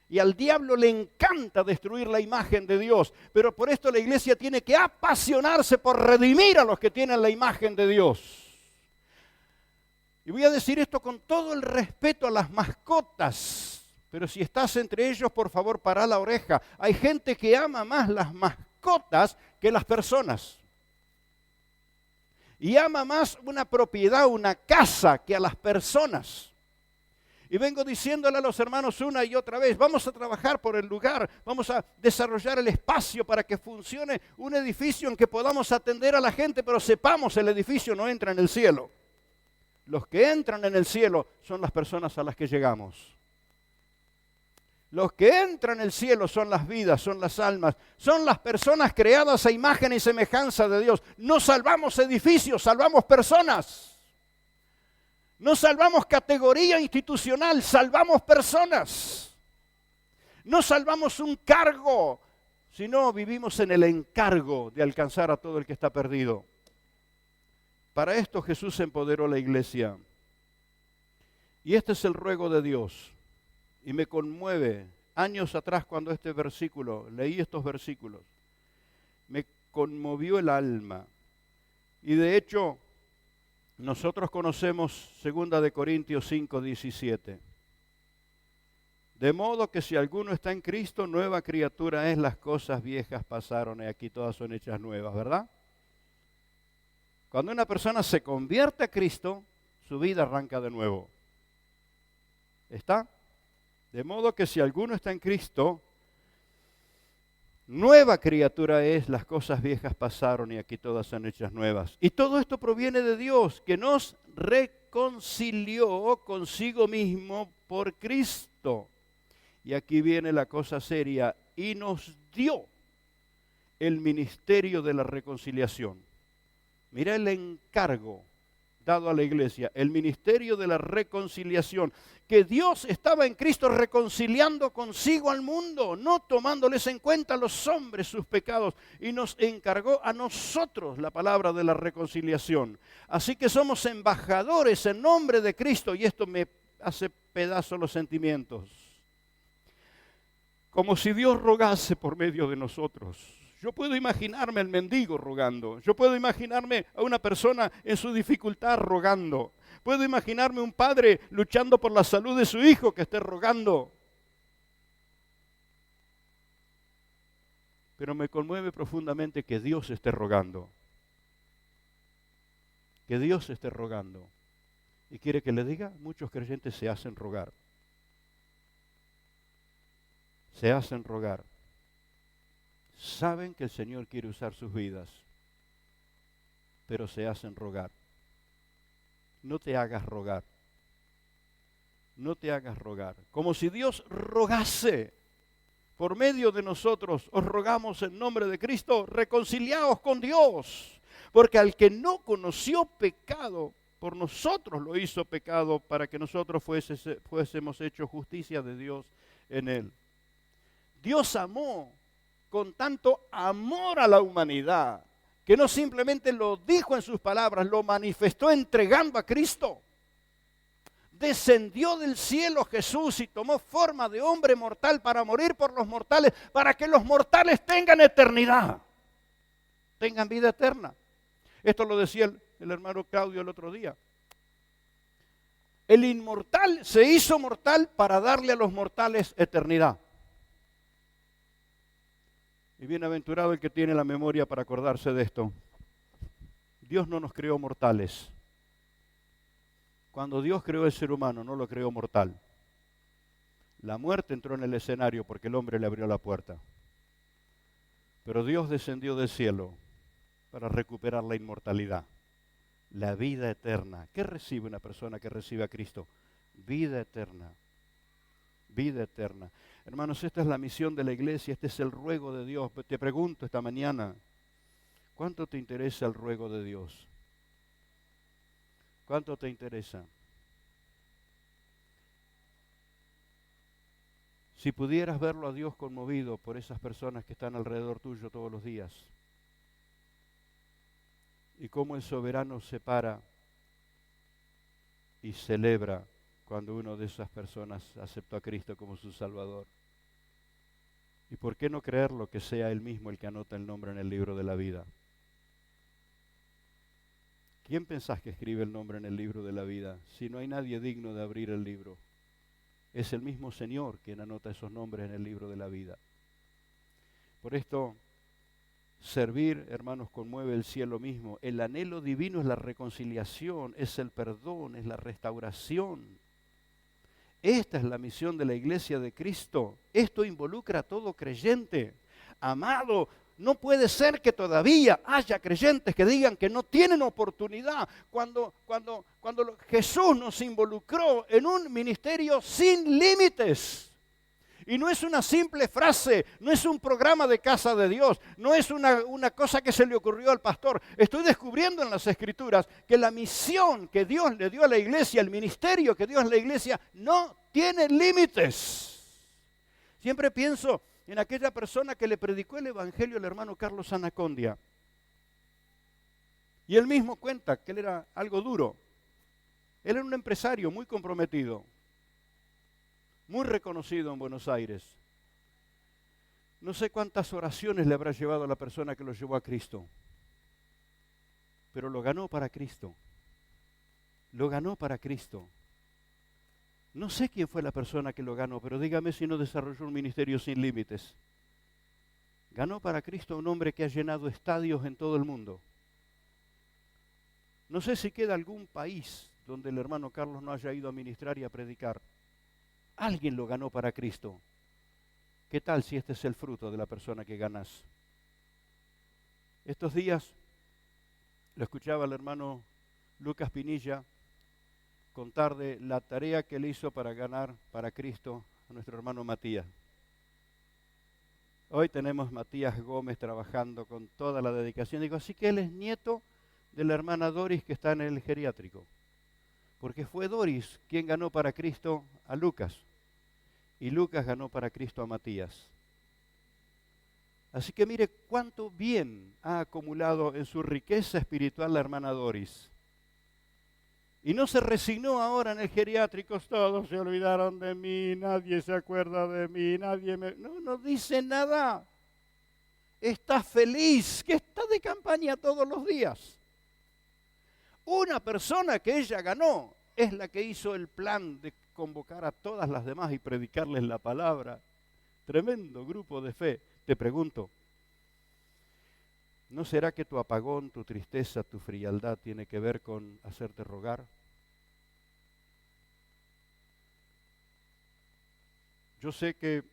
Y al diablo le encanta destruir la imagen de Dios. Pero por esto la iglesia tiene que apasionarse por redimir a los que tienen la imagen de Dios. Y voy a decir esto con todo el respeto a las mascotas. Pero si estás entre ellos, por favor, pará la oreja. Hay gente que ama más las mascotas que las personas. Y ama más una propiedad, una casa, que a las personas. Y vengo diciéndole a los hermanos una y otra vez: vamos a trabajar por el lugar, vamos a desarrollar el espacio para que funcione un edificio en que podamos atender a la gente, pero sepamos, el edificio no entra en el cielo. Los que entran en el cielo son las personas a las que llegamos. Los que entran en el cielo son las vidas, son las almas, son las personas creadas a imagen y semejanza de Dios. No salvamos edificios, salvamos personas. No salvamos categoría institucional, salvamos personas. No salvamos un cargo, sino vivimos en el encargo de alcanzar a todo el que está perdido. Para esto Jesús empoderó la iglesia. Y este es el ruego de Dios. Y me conmueve. Años atrás, cuando leí estos versículos, me conmovió el alma. Y de hecho, nosotros conocemos 2 Corintios 5:17. De modo que si alguno está en Cristo, nueva criatura es, las cosas viejas pasaron y aquí todas son hechas nuevas, ¿verdad? Cuando una persona se convierte a Cristo, su vida arranca de nuevo. ¿Está? De modo que si alguno está en Cristo, nueva criatura es, las cosas viejas pasaron y aquí todas son hechas nuevas. Y todo esto proviene de Dios, que nos reconcilió consigo mismo por Cristo. Y aquí viene la cosa seria, y nos dio el ministerio de la reconciliación. Mira el encargo dado a la iglesia, el ministerio de la reconciliación, que Dios estaba en Cristo reconciliando consigo al mundo, no tomándoles en cuenta a los hombres sus pecados, y nos encargó a nosotros la palabra de la reconciliación. Así que somos embajadores en nombre de Cristo, y esto me hace pedazo los sentimientos. Como si Dios rogase por medio de nosotros. Yo puedo imaginarme al mendigo rogando. Yo puedo imaginarme a una persona en su dificultad rogando. Puedo imaginarme un padre luchando por la salud de su hijo que esté rogando. Pero me conmueve profundamente que Dios esté rogando. Que Dios esté rogando. ¿Y quiere que le diga? Muchos creyentes se hacen rogar. Se hacen rogar. Saben que el Señor quiere usar sus vidas, pero se hacen rogar. No te hagas rogar. No te hagas rogar. Como si Dios rogase por medio de nosotros. Os rogamos en nombre de Cristo, reconciliaos con Dios. Porque al que no conoció pecado, por nosotros lo hizo pecado, para que nosotros fuésemos hechos justicia de Dios en él. Dios amó con tanto amor a la humanidad, que no simplemente lo dijo en sus palabras, lo manifestó entregando a Cristo. Descendió del cielo Jesús y tomó forma de hombre mortal para morir por los mortales, para que los mortales tengan eternidad, tengan vida eterna. Esto lo decía el hermano Claudio el otro día. El inmortal se hizo mortal para darle a los mortales eternidad. Y bienaventurado el que tiene la memoria para acordarse de esto. Dios no nos creó mortales. Cuando Dios creó el ser humano, no lo creó mortal. La muerte entró en el escenario porque el hombre le abrió la puerta. Pero Dios descendió del cielo para recuperar la inmortalidad, la vida eterna. ¿Qué recibe una persona que recibe a Cristo? Vida eterna. Vida eterna. Hermanos, esta es la misión de la iglesia, este es el ruego de Dios. Te pregunto esta mañana, ¿cuánto te interesa el ruego de Dios? ¿Cuánto te interesa? Si pudieras verlo a Dios conmovido por esas personas que están alrededor tuyo todos los días, y cómo el soberano se para y celebra cuando uno de esas personas aceptó a Cristo como su Salvador. ¿Y por qué no creerlo que sea Él mismo el que anota el nombre en el libro de la vida? ¿Quién pensás que escribe el nombre en el libro de la vida? Si no hay nadie digno de abrir el libro. Es el mismo Señor quien anota esos nombres en el libro de la vida. Por esto, servir, hermanos, conmueve el cielo mismo. El anhelo divino es la reconciliación, es el perdón, es la restauración. Esta es la misión de la iglesia de Cristo. Esto involucra a todo creyente. Amado, no puede ser que todavía haya creyentes que digan que no tienen oportunidad cuando Jesús nos involucró en un ministerio sin límites. Y no es una simple frase, no es un programa de casa de Dios, no es una cosa que se le ocurrió al pastor. Estoy descubriendo en las Escrituras que la misión que Dios le dio a la iglesia, el ministerio que Dios le dio a la iglesia, no tiene límites. Siempre pienso en aquella persona que le predicó el evangelio al hermano Carlos Anacondia. Y él mismo cuenta que él era algo duro. Él era un empresario muy comprometido, muy reconocido en Buenos Aires. No sé cuántas oraciones le habrá llevado a la persona que lo llevó a Cristo, pero lo ganó para Cristo. Lo ganó para Cristo. No sé quién fue la persona que lo ganó, pero dígame si no desarrolló un ministerio sin límites. Ganó para Cristo a un hombre que ha llenado estadios en todo el mundo. No sé si queda algún país donde el hermano Carlos no haya ido a ministrar y a predicar. Alguien lo ganó para Cristo. ¿Qué tal si este es el fruto de la persona que ganas? Estos días lo escuchaba el hermano Lucas Pinilla contar de la tarea que él hizo para ganar para Cristo a nuestro hermano Matías. Hoy tenemos Matías Gómez trabajando con toda la dedicación. Digo, así que él es nieto de la hermana Doris que está en el geriátrico. Porque fue Doris quien ganó para Cristo a Lucas. Y Lucas ganó para Cristo a Matías. Así que mire cuánto bien ha acumulado en su riqueza espiritual la hermana Doris. Y no se resignó ahora en el geriátrico, todos se olvidaron de mí, nadie se acuerda de mí, nadie me... No dice nada. Está feliz, que está de campaña todos los días. Una persona que ella ganó es la que hizo el plan de convocar a todas las demás y predicarles la palabra. Tremendo grupo de fe. Te pregunto, ¿no será que tu apagón, tu tristeza, tu frialdad tiene que ver con hacerte rogar? Yo sé que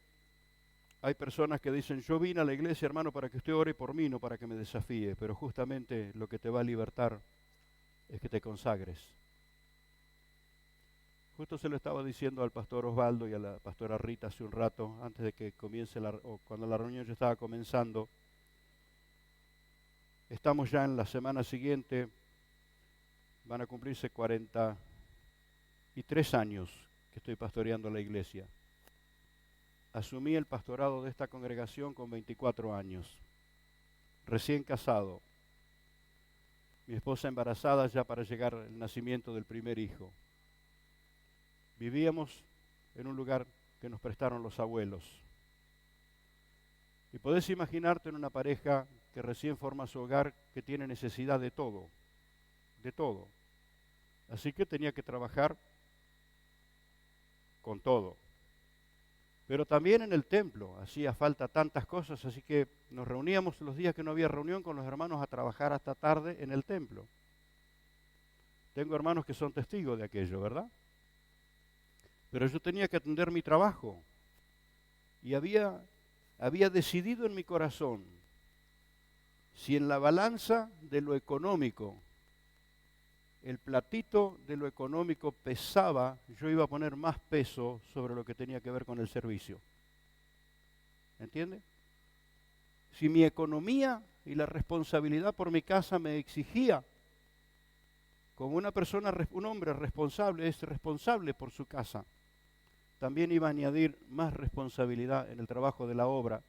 hay personas que dicen, yo vine a la iglesia, hermano, para que usted ore por mí, no para que me desafíe, pero justamente lo que te va a libertar es que te consagres. Justo se lo estaba diciendo al pastor Osvaldo y a la pastora Rita hace un rato, antes de que comience o cuando la reunión ya estaba comenzando. Estamos ya en la semana siguiente, van a cumplirse 43 años que estoy pastoreando la iglesia. Asumí el pastorado de esta congregación con 24 años, recién casado, mi esposa embarazada ya para llegar al nacimiento del primer hijo. Vivíamos en un lugar que nos prestaron los abuelos. Y podés imaginarte en una pareja que recién forma su hogar, que tiene necesidad de todo, de todo. Así que tenía que trabajar con todo. Pero también en el templo hacía falta tantas cosas, así que nos reuníamos los días que no había reunión con los hermanos a trabajar hasta tarde en el templo. Tengo hermanos que son testigos de aquello, ¿verdad? Pero yo tenía que atender mi trabajo y había decidido en mi corazón, si en la balanza de lo económico, el platito de lo económico pesaba, yo iba a poner más peso sobre lo que tenía que ver con el servicio. ¿Entiende? Si mi economía y la responsabilidad por mi casa me exigía, como una persona, un hombre responsable es responsable por su casa, también iba a añadir más responsabilidad en el trabajo de la obra.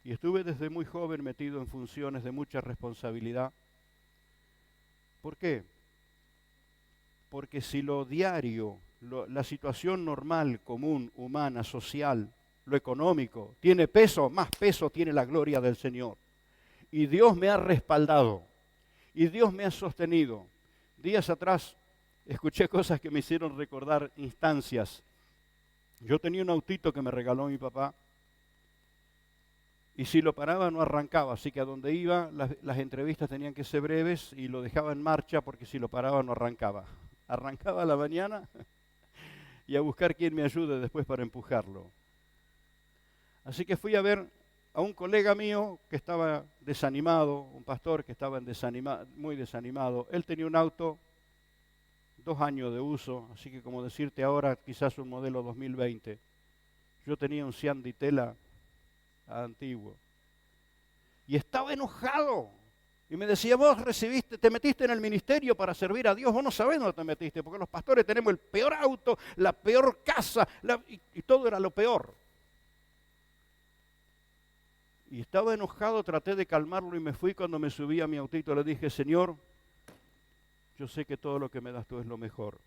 Y estuve desde muy joven metido en funciones de mucha responsabilidad. ¿Por qué? Porque si lo diario, la situación normal, común, humana, social, lo económico, tiene peso, más peso tiene la gloria del Señor. Y Dios me ha respaldado, y Dios me ha sostenido. Días atrás escuché cosas que me hicieron recordar instancias. Yo tenía un autito que me regaló mi papá, y si lo paraba no arrancaba, así que a donde iba las entrevistas tenían que ser breves y lo dejaba en marcha porque si lo paraba no arrancaba. Arrancaba a la mañana y a buscar quien me ayude después para empujarlo. Así que fui a ver a un colega mío que estaba desanimado, un pastor que estaba muy desanimado. Él tenía un auto, 2 años de uso, así que como decirte ahora quizás un modelo 2020. Yo tenía un Sian Ditela antiguo. Y estaba enojado. Y me decía, vos te metiste en el ministerio para servir a Dios, vos no sabés dónde te metiste, porque los pastores tenemos el peor auto, la peor casa, y todo era lo peor. Y estaba enojado, traté de calmarlo y me fui. Cuando me subí a mi autito le dije, Señor, yo sé que todo lo que me das tú es lo mejor.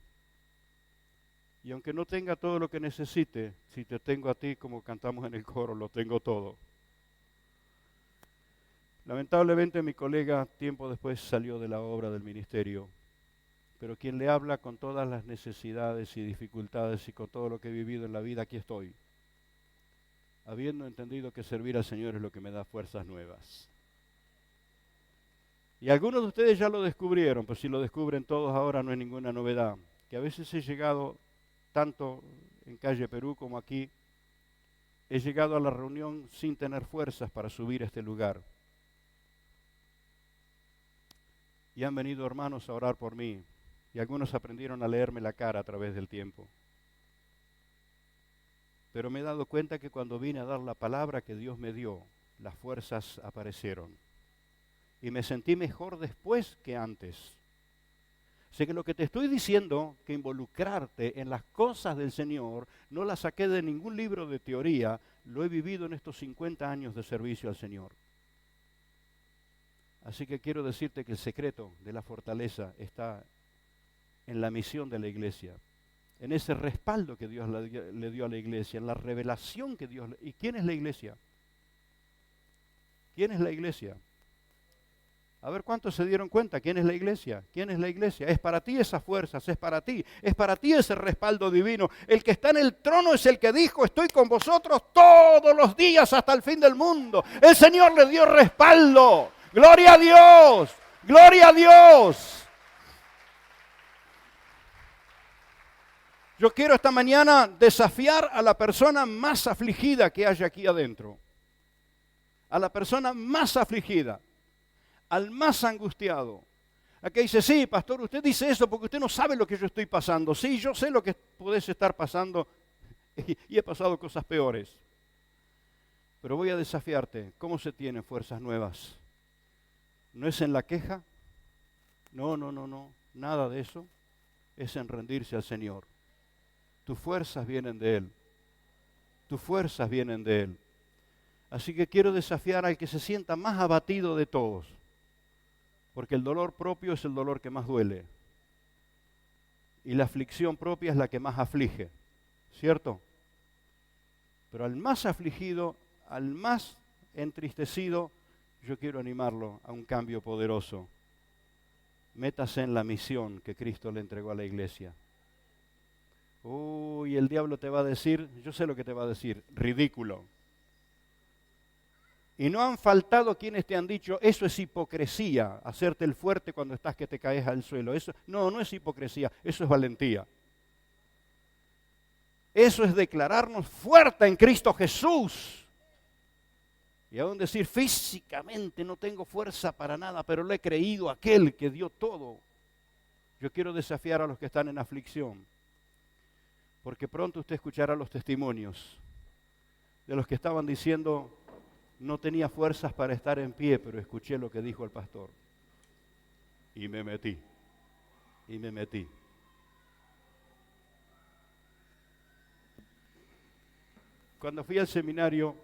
Y aunque no tenga todo lo que necesite, si te tengo a ti, como cantamos en el coro, lo tengo todo. Lamentablemente mi colega tiempo después salió de la obra del ministerio. Pero quien le habla con todas las necesidades y dificultades y con todo lo que he vivido en la vida, aquí estoy, habiendo entendido que servir al Señor es lo que me da fuerzas nuevas. Y algunos de ustedes ya lo descubrieron, pues si lo descubren todos ahora no es ninguna novedad, que a veces he llegado, tanto en Calle Perú como aquí, he llegado a la reunión sin tener fuerzas para subir a este lugar. Y han venido hermanos a orar por mí, y algunos aprendieron a leerme la cara a través del tiempo. Pero me he dado cuenta que cuando vine a dar la palabra que Dios me dio, las fuerzas aparecieron. Y me sentí mejor después que antes. Sé que lo que te estoy diciendo, que involucrarte en las cosas del Señor, no la saqué de ningún libro de teoría, lo he vivido en estos 50 años de servicio al Señor. Así que quiero decirte que el secreto de la fortaleza está en la misión de la iglesia, en ese respaldo que Dios le dio a la iglesia, en la revelación que Dios... ¿Y quién es la iglesia? ¿Quién es la iglesia? A ver cuántos se dieron cuenta. ¿Quién es la iglesia? ¿Quién es la iglesia? Es para ti esas fuerzas, es para ti ese respaldo divino. El que está en el trono es el que dijo, estoy con vosotros todos los días hasta el fin del mundo. El Señor le dio respaldo. ¡Gloria a Dios! ¡Gloria a Dios! Yo quiero esta mañana desafiar a la persona más afligida que haya aquí adentro. A la persona más afligida. Al más angustiado. A que dice, sí, pastor, usted dice eso porque usted no sabe lo que yo estoy pasando. Sí, yo sé lo que podés estar pasando y he pasado cosas peores. Pero voy a desafiarte. ¿Cómo se tienen fuerzas nuevas? ¿No es en la queja? No. Nada de eso. Es en rendirse al Señor. Tus fuerzas vienen de Él. Tus fuerzas vienen de Él. Así que quiero desafiar al que se sienta más abatido de todos. Porque el dolor propio es el dolor que más duele. Y la aflicción propia es la que más aflige. ¿Cierto? Pero al más afligido, al más entristecido, yo quiero animarlo a un cambio poderoso. Métase en la misión que Cristo le entregó a la iglesia. Uy, el diablo te va a decir, yo sé lo que te va a decir, ridículo. Y no han faltado quienes te han dicho, eso es hipocresía, hacerte el fuerte cuando estás que te caes al suelo. Eso, no es hipocresía, eso es valentía. Eso es declararnos fuerte en Cristo Jesús. Y aún decir, físicamente no tengo fuerza para nada, pero lo he creído a aquel que dio todo. Yo quiero desafiar a los que están en aflicción. Porque pronto usted escuchará los testimonios de los que estaban diciendo, no tenía fuerzas para estar en pie, pero escuché lo que dijo el pastor. Y me metí. Cuando fui al seminario,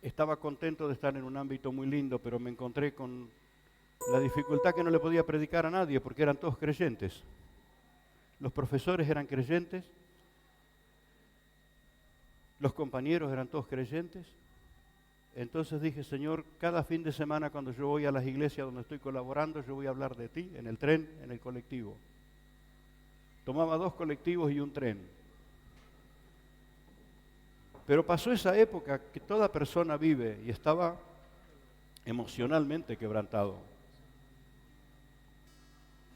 estaba contento de estar en un ámbito muy lindo, pero me encontré con la dificultad que no le podía predicar a nadie, porque eran todos creyentes. Los profesores eran creyentes, los compañeros eran todos creyentes. Entonces dije, Señor, cada fin de semana cuando yo voy a las iglesias donde estoy colaborando, yo voy a hablar de ti, en el tren, en el colectivo. Tomaba 2 colectivos y un tren. Pero pasó esa época que toda persona vive y estaba emocionalmente quebrantado.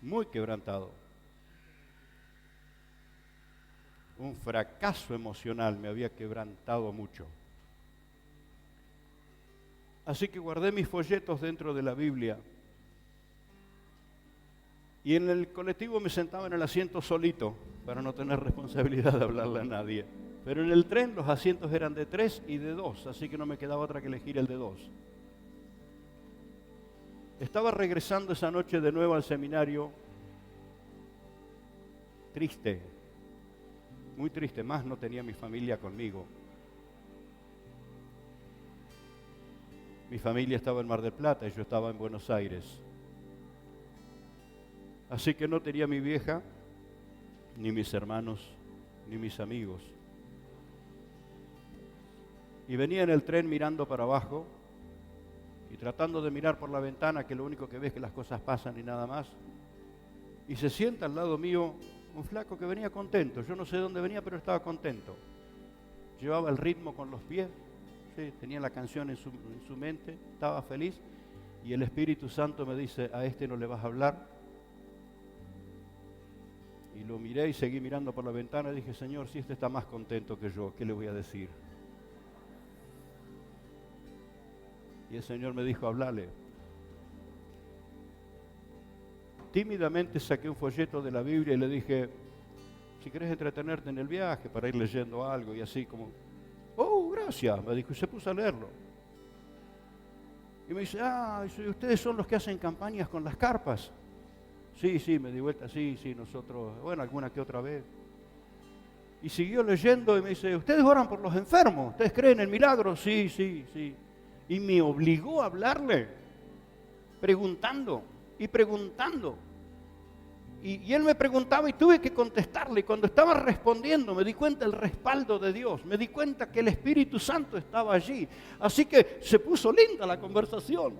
Muy quebrantado. Un fracaso emocional me había quebrantado mucho. Así que guardé mis folletos dentro de la Biblia. Y en el colectivo me sentaba en el asiento solito, para no tener responsabilidad de hablarle a nadie. Pero en el tren los asientos eran de 3 y de 2, así que no me quedaba otra que elegir el de 2. Estaba regresando esa noche de nuevo al seminario, triste, muy triste, más no tenía mi familia conmigo. Mi familia estaba en Mar del Plata y yo estaba en Buenos Aires. Así que no tenía mi vieja, ni mis hermanos, ni mis amigos. Y venía en el tren mirando para abajo y tratando de mirar por la ventana, que lo único que ves es que las cosas pasan y nada más. Y se sienta al lado mío un flaco que venía contento. Yo no sé de dónde venía, pero estaba contento. Llevaba el ritmo con los pies, ¿sí? Tenía la canción en su mente, estaba feliz. Y el Espíritu Santo me dice, a este no le vas a hablar. Y lo miré y seguí mirando por la ventana y dije, Señor, si este está más contento que yo, ¿qué le voy a decir? Y el Señor me dijo, hablale. Tímidamente saqué un folleto de la Biblia y le dije, si querés entretenerte en el viaje para ir leyendo algo, y así como, oh, gracias, me dijo, y se puso a leerlo. Y me dice, ustedes son los que hacen campañas con las carpas. Sí, me di vuelta, sí, nosotros, bueno, alguna que otra vez. Y siguió leyendo y me dice, ¿ustedes oran por los enfermos? ¿Ustedes creen en milagros? Sí. Y me obligó a hablarle, preguntando. Y él me preguntaba y tuve que contestarle. Y cuando estaba respondiendo me di cuenta del respaldo de Dios. Me di cuenta que el Espíritu Santo estaba allí. Así que se puso linda la conversación.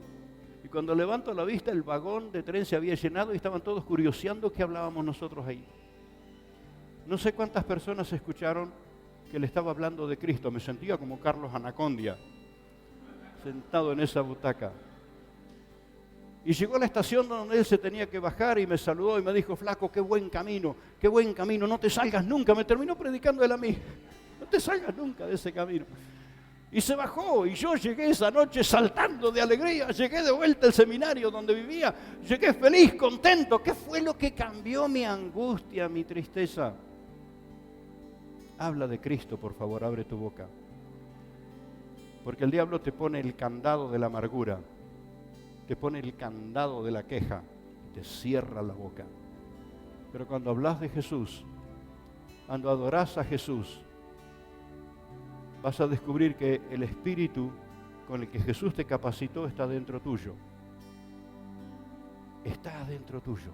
Y cuando levanto la vista, el vagón de tren se había llenado y estaban todos curioseando qué hablábamos nosotros ahí. No sé cuántas personas escucharon que le estaba hablando de Cristo. Me sentía como Carlos Anacondia, sentado en esa butaca. Y llegó a la estación donde él se tenía que bajar y me saludó y me dijo, flaco, qué buen camino, no te salgas nunca. Me terminó predicando él a mí, no te salgas nunca de ese camino. Y se bajó y yo llegué esa noche saltando de alegría, llegué de vuelta al seminario donde vivía, llegué feliz, contento. ¿Qué fue lo que cambió mi angustia, mi tristeza? Habla de Cristo, por favor, abre tu boca. Porque el diablo te pone el candado de la amargura, te pone el candado de la queja, te cierra la boca. Pero cuando hablas de Jesús, cuando adorás a Jesús, vas a descubrir que el Espíritu con el que Jesús te capacitó está dentro tuyo. Está dentro tuyo.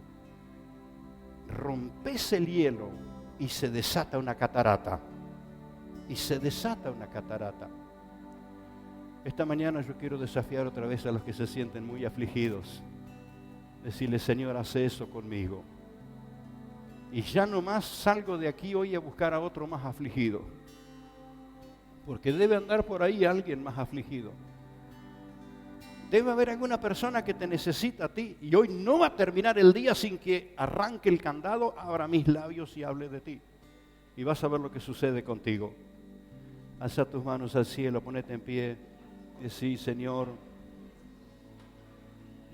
Rompes el hielo y se desata una catarata. Esta mañana yo quiero desafiar otra vez a los que se sienten muy afligidos. Decirle, Señor, haz eso conmigo. Y ya no más salgo de aquí hoy a buscar a otro más afligido. Porque debe andar por ahí alguien más afligido. Debe haber alguna persona que te necesita a ti. Y hoy no va a terminar el día sin que arranque el candado, abra mis labios y hable de ti. Y vas a ver lo que sucede contigo. Alza tus manos al cielo, ponete en pie. Decí, Señor,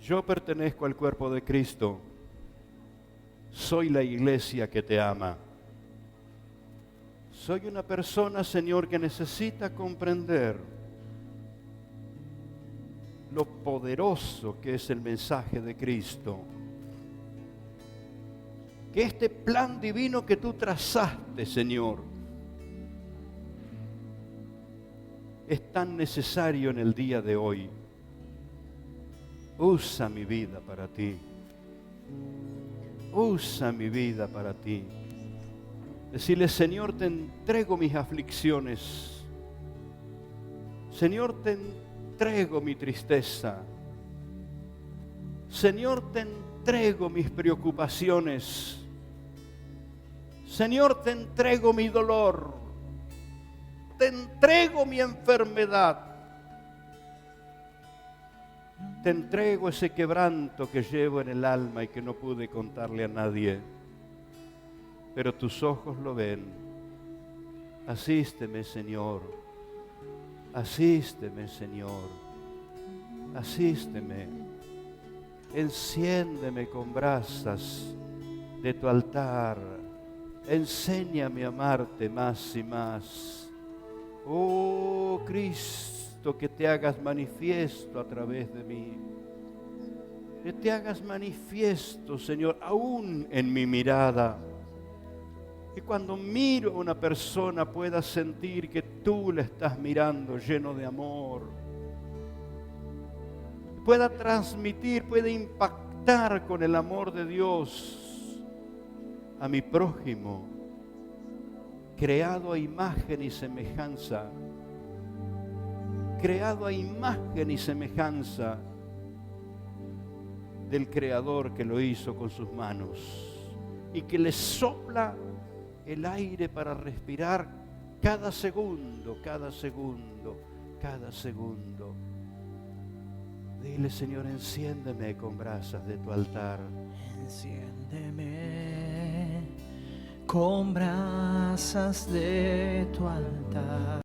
yo pertenezco al cuerpo de Cristo. Soy la iglesia que te ama. Soy una persona, Señor, que necesita comprender lo poderoso que es el mensaje de Cristo. Que este plan divino que tú trazaste, Señor, es tan necesario en el día de hoy. Usa mi vida para ti. Usa mi vida para ti. Decirle, Señor, te entrego mis aflicciones. Señor, te entrego mi tristeza. Señor, te entrego mis preocupaciones. Señor, te entrego mi dolor. Te entrego mi enfermedad. Te entrego ese quebranto que llevo en el alma y que no pude contarle a nadie. Pero tus ojos lo ven. Asísteme, Señor. Asísteme, Señor. Asísteme. Enciéndeme con brasas de tu altar. Enséñame a amarte más y más. Oh Cristo, que te hagas manifiesto a través de mí. Que te hagas manifiesto, Señor, aún en mi mirada. Que cuando miro a una persona pueda sentir que tú le estás mirando lleno de amor. Pueda transmitir, pueda impactar con el amor de Dios a mi prójimo, creado a imagen y semejanza, creado a imagen y semejanza del Creador que lo hizo con sus manos. y que le sopla el aire para respirar cada segundo, cada segundo, cada segundo. Dile, Señor, enciéndeme con brasas de tu altar. Enciéndeme con brasas de tu altar.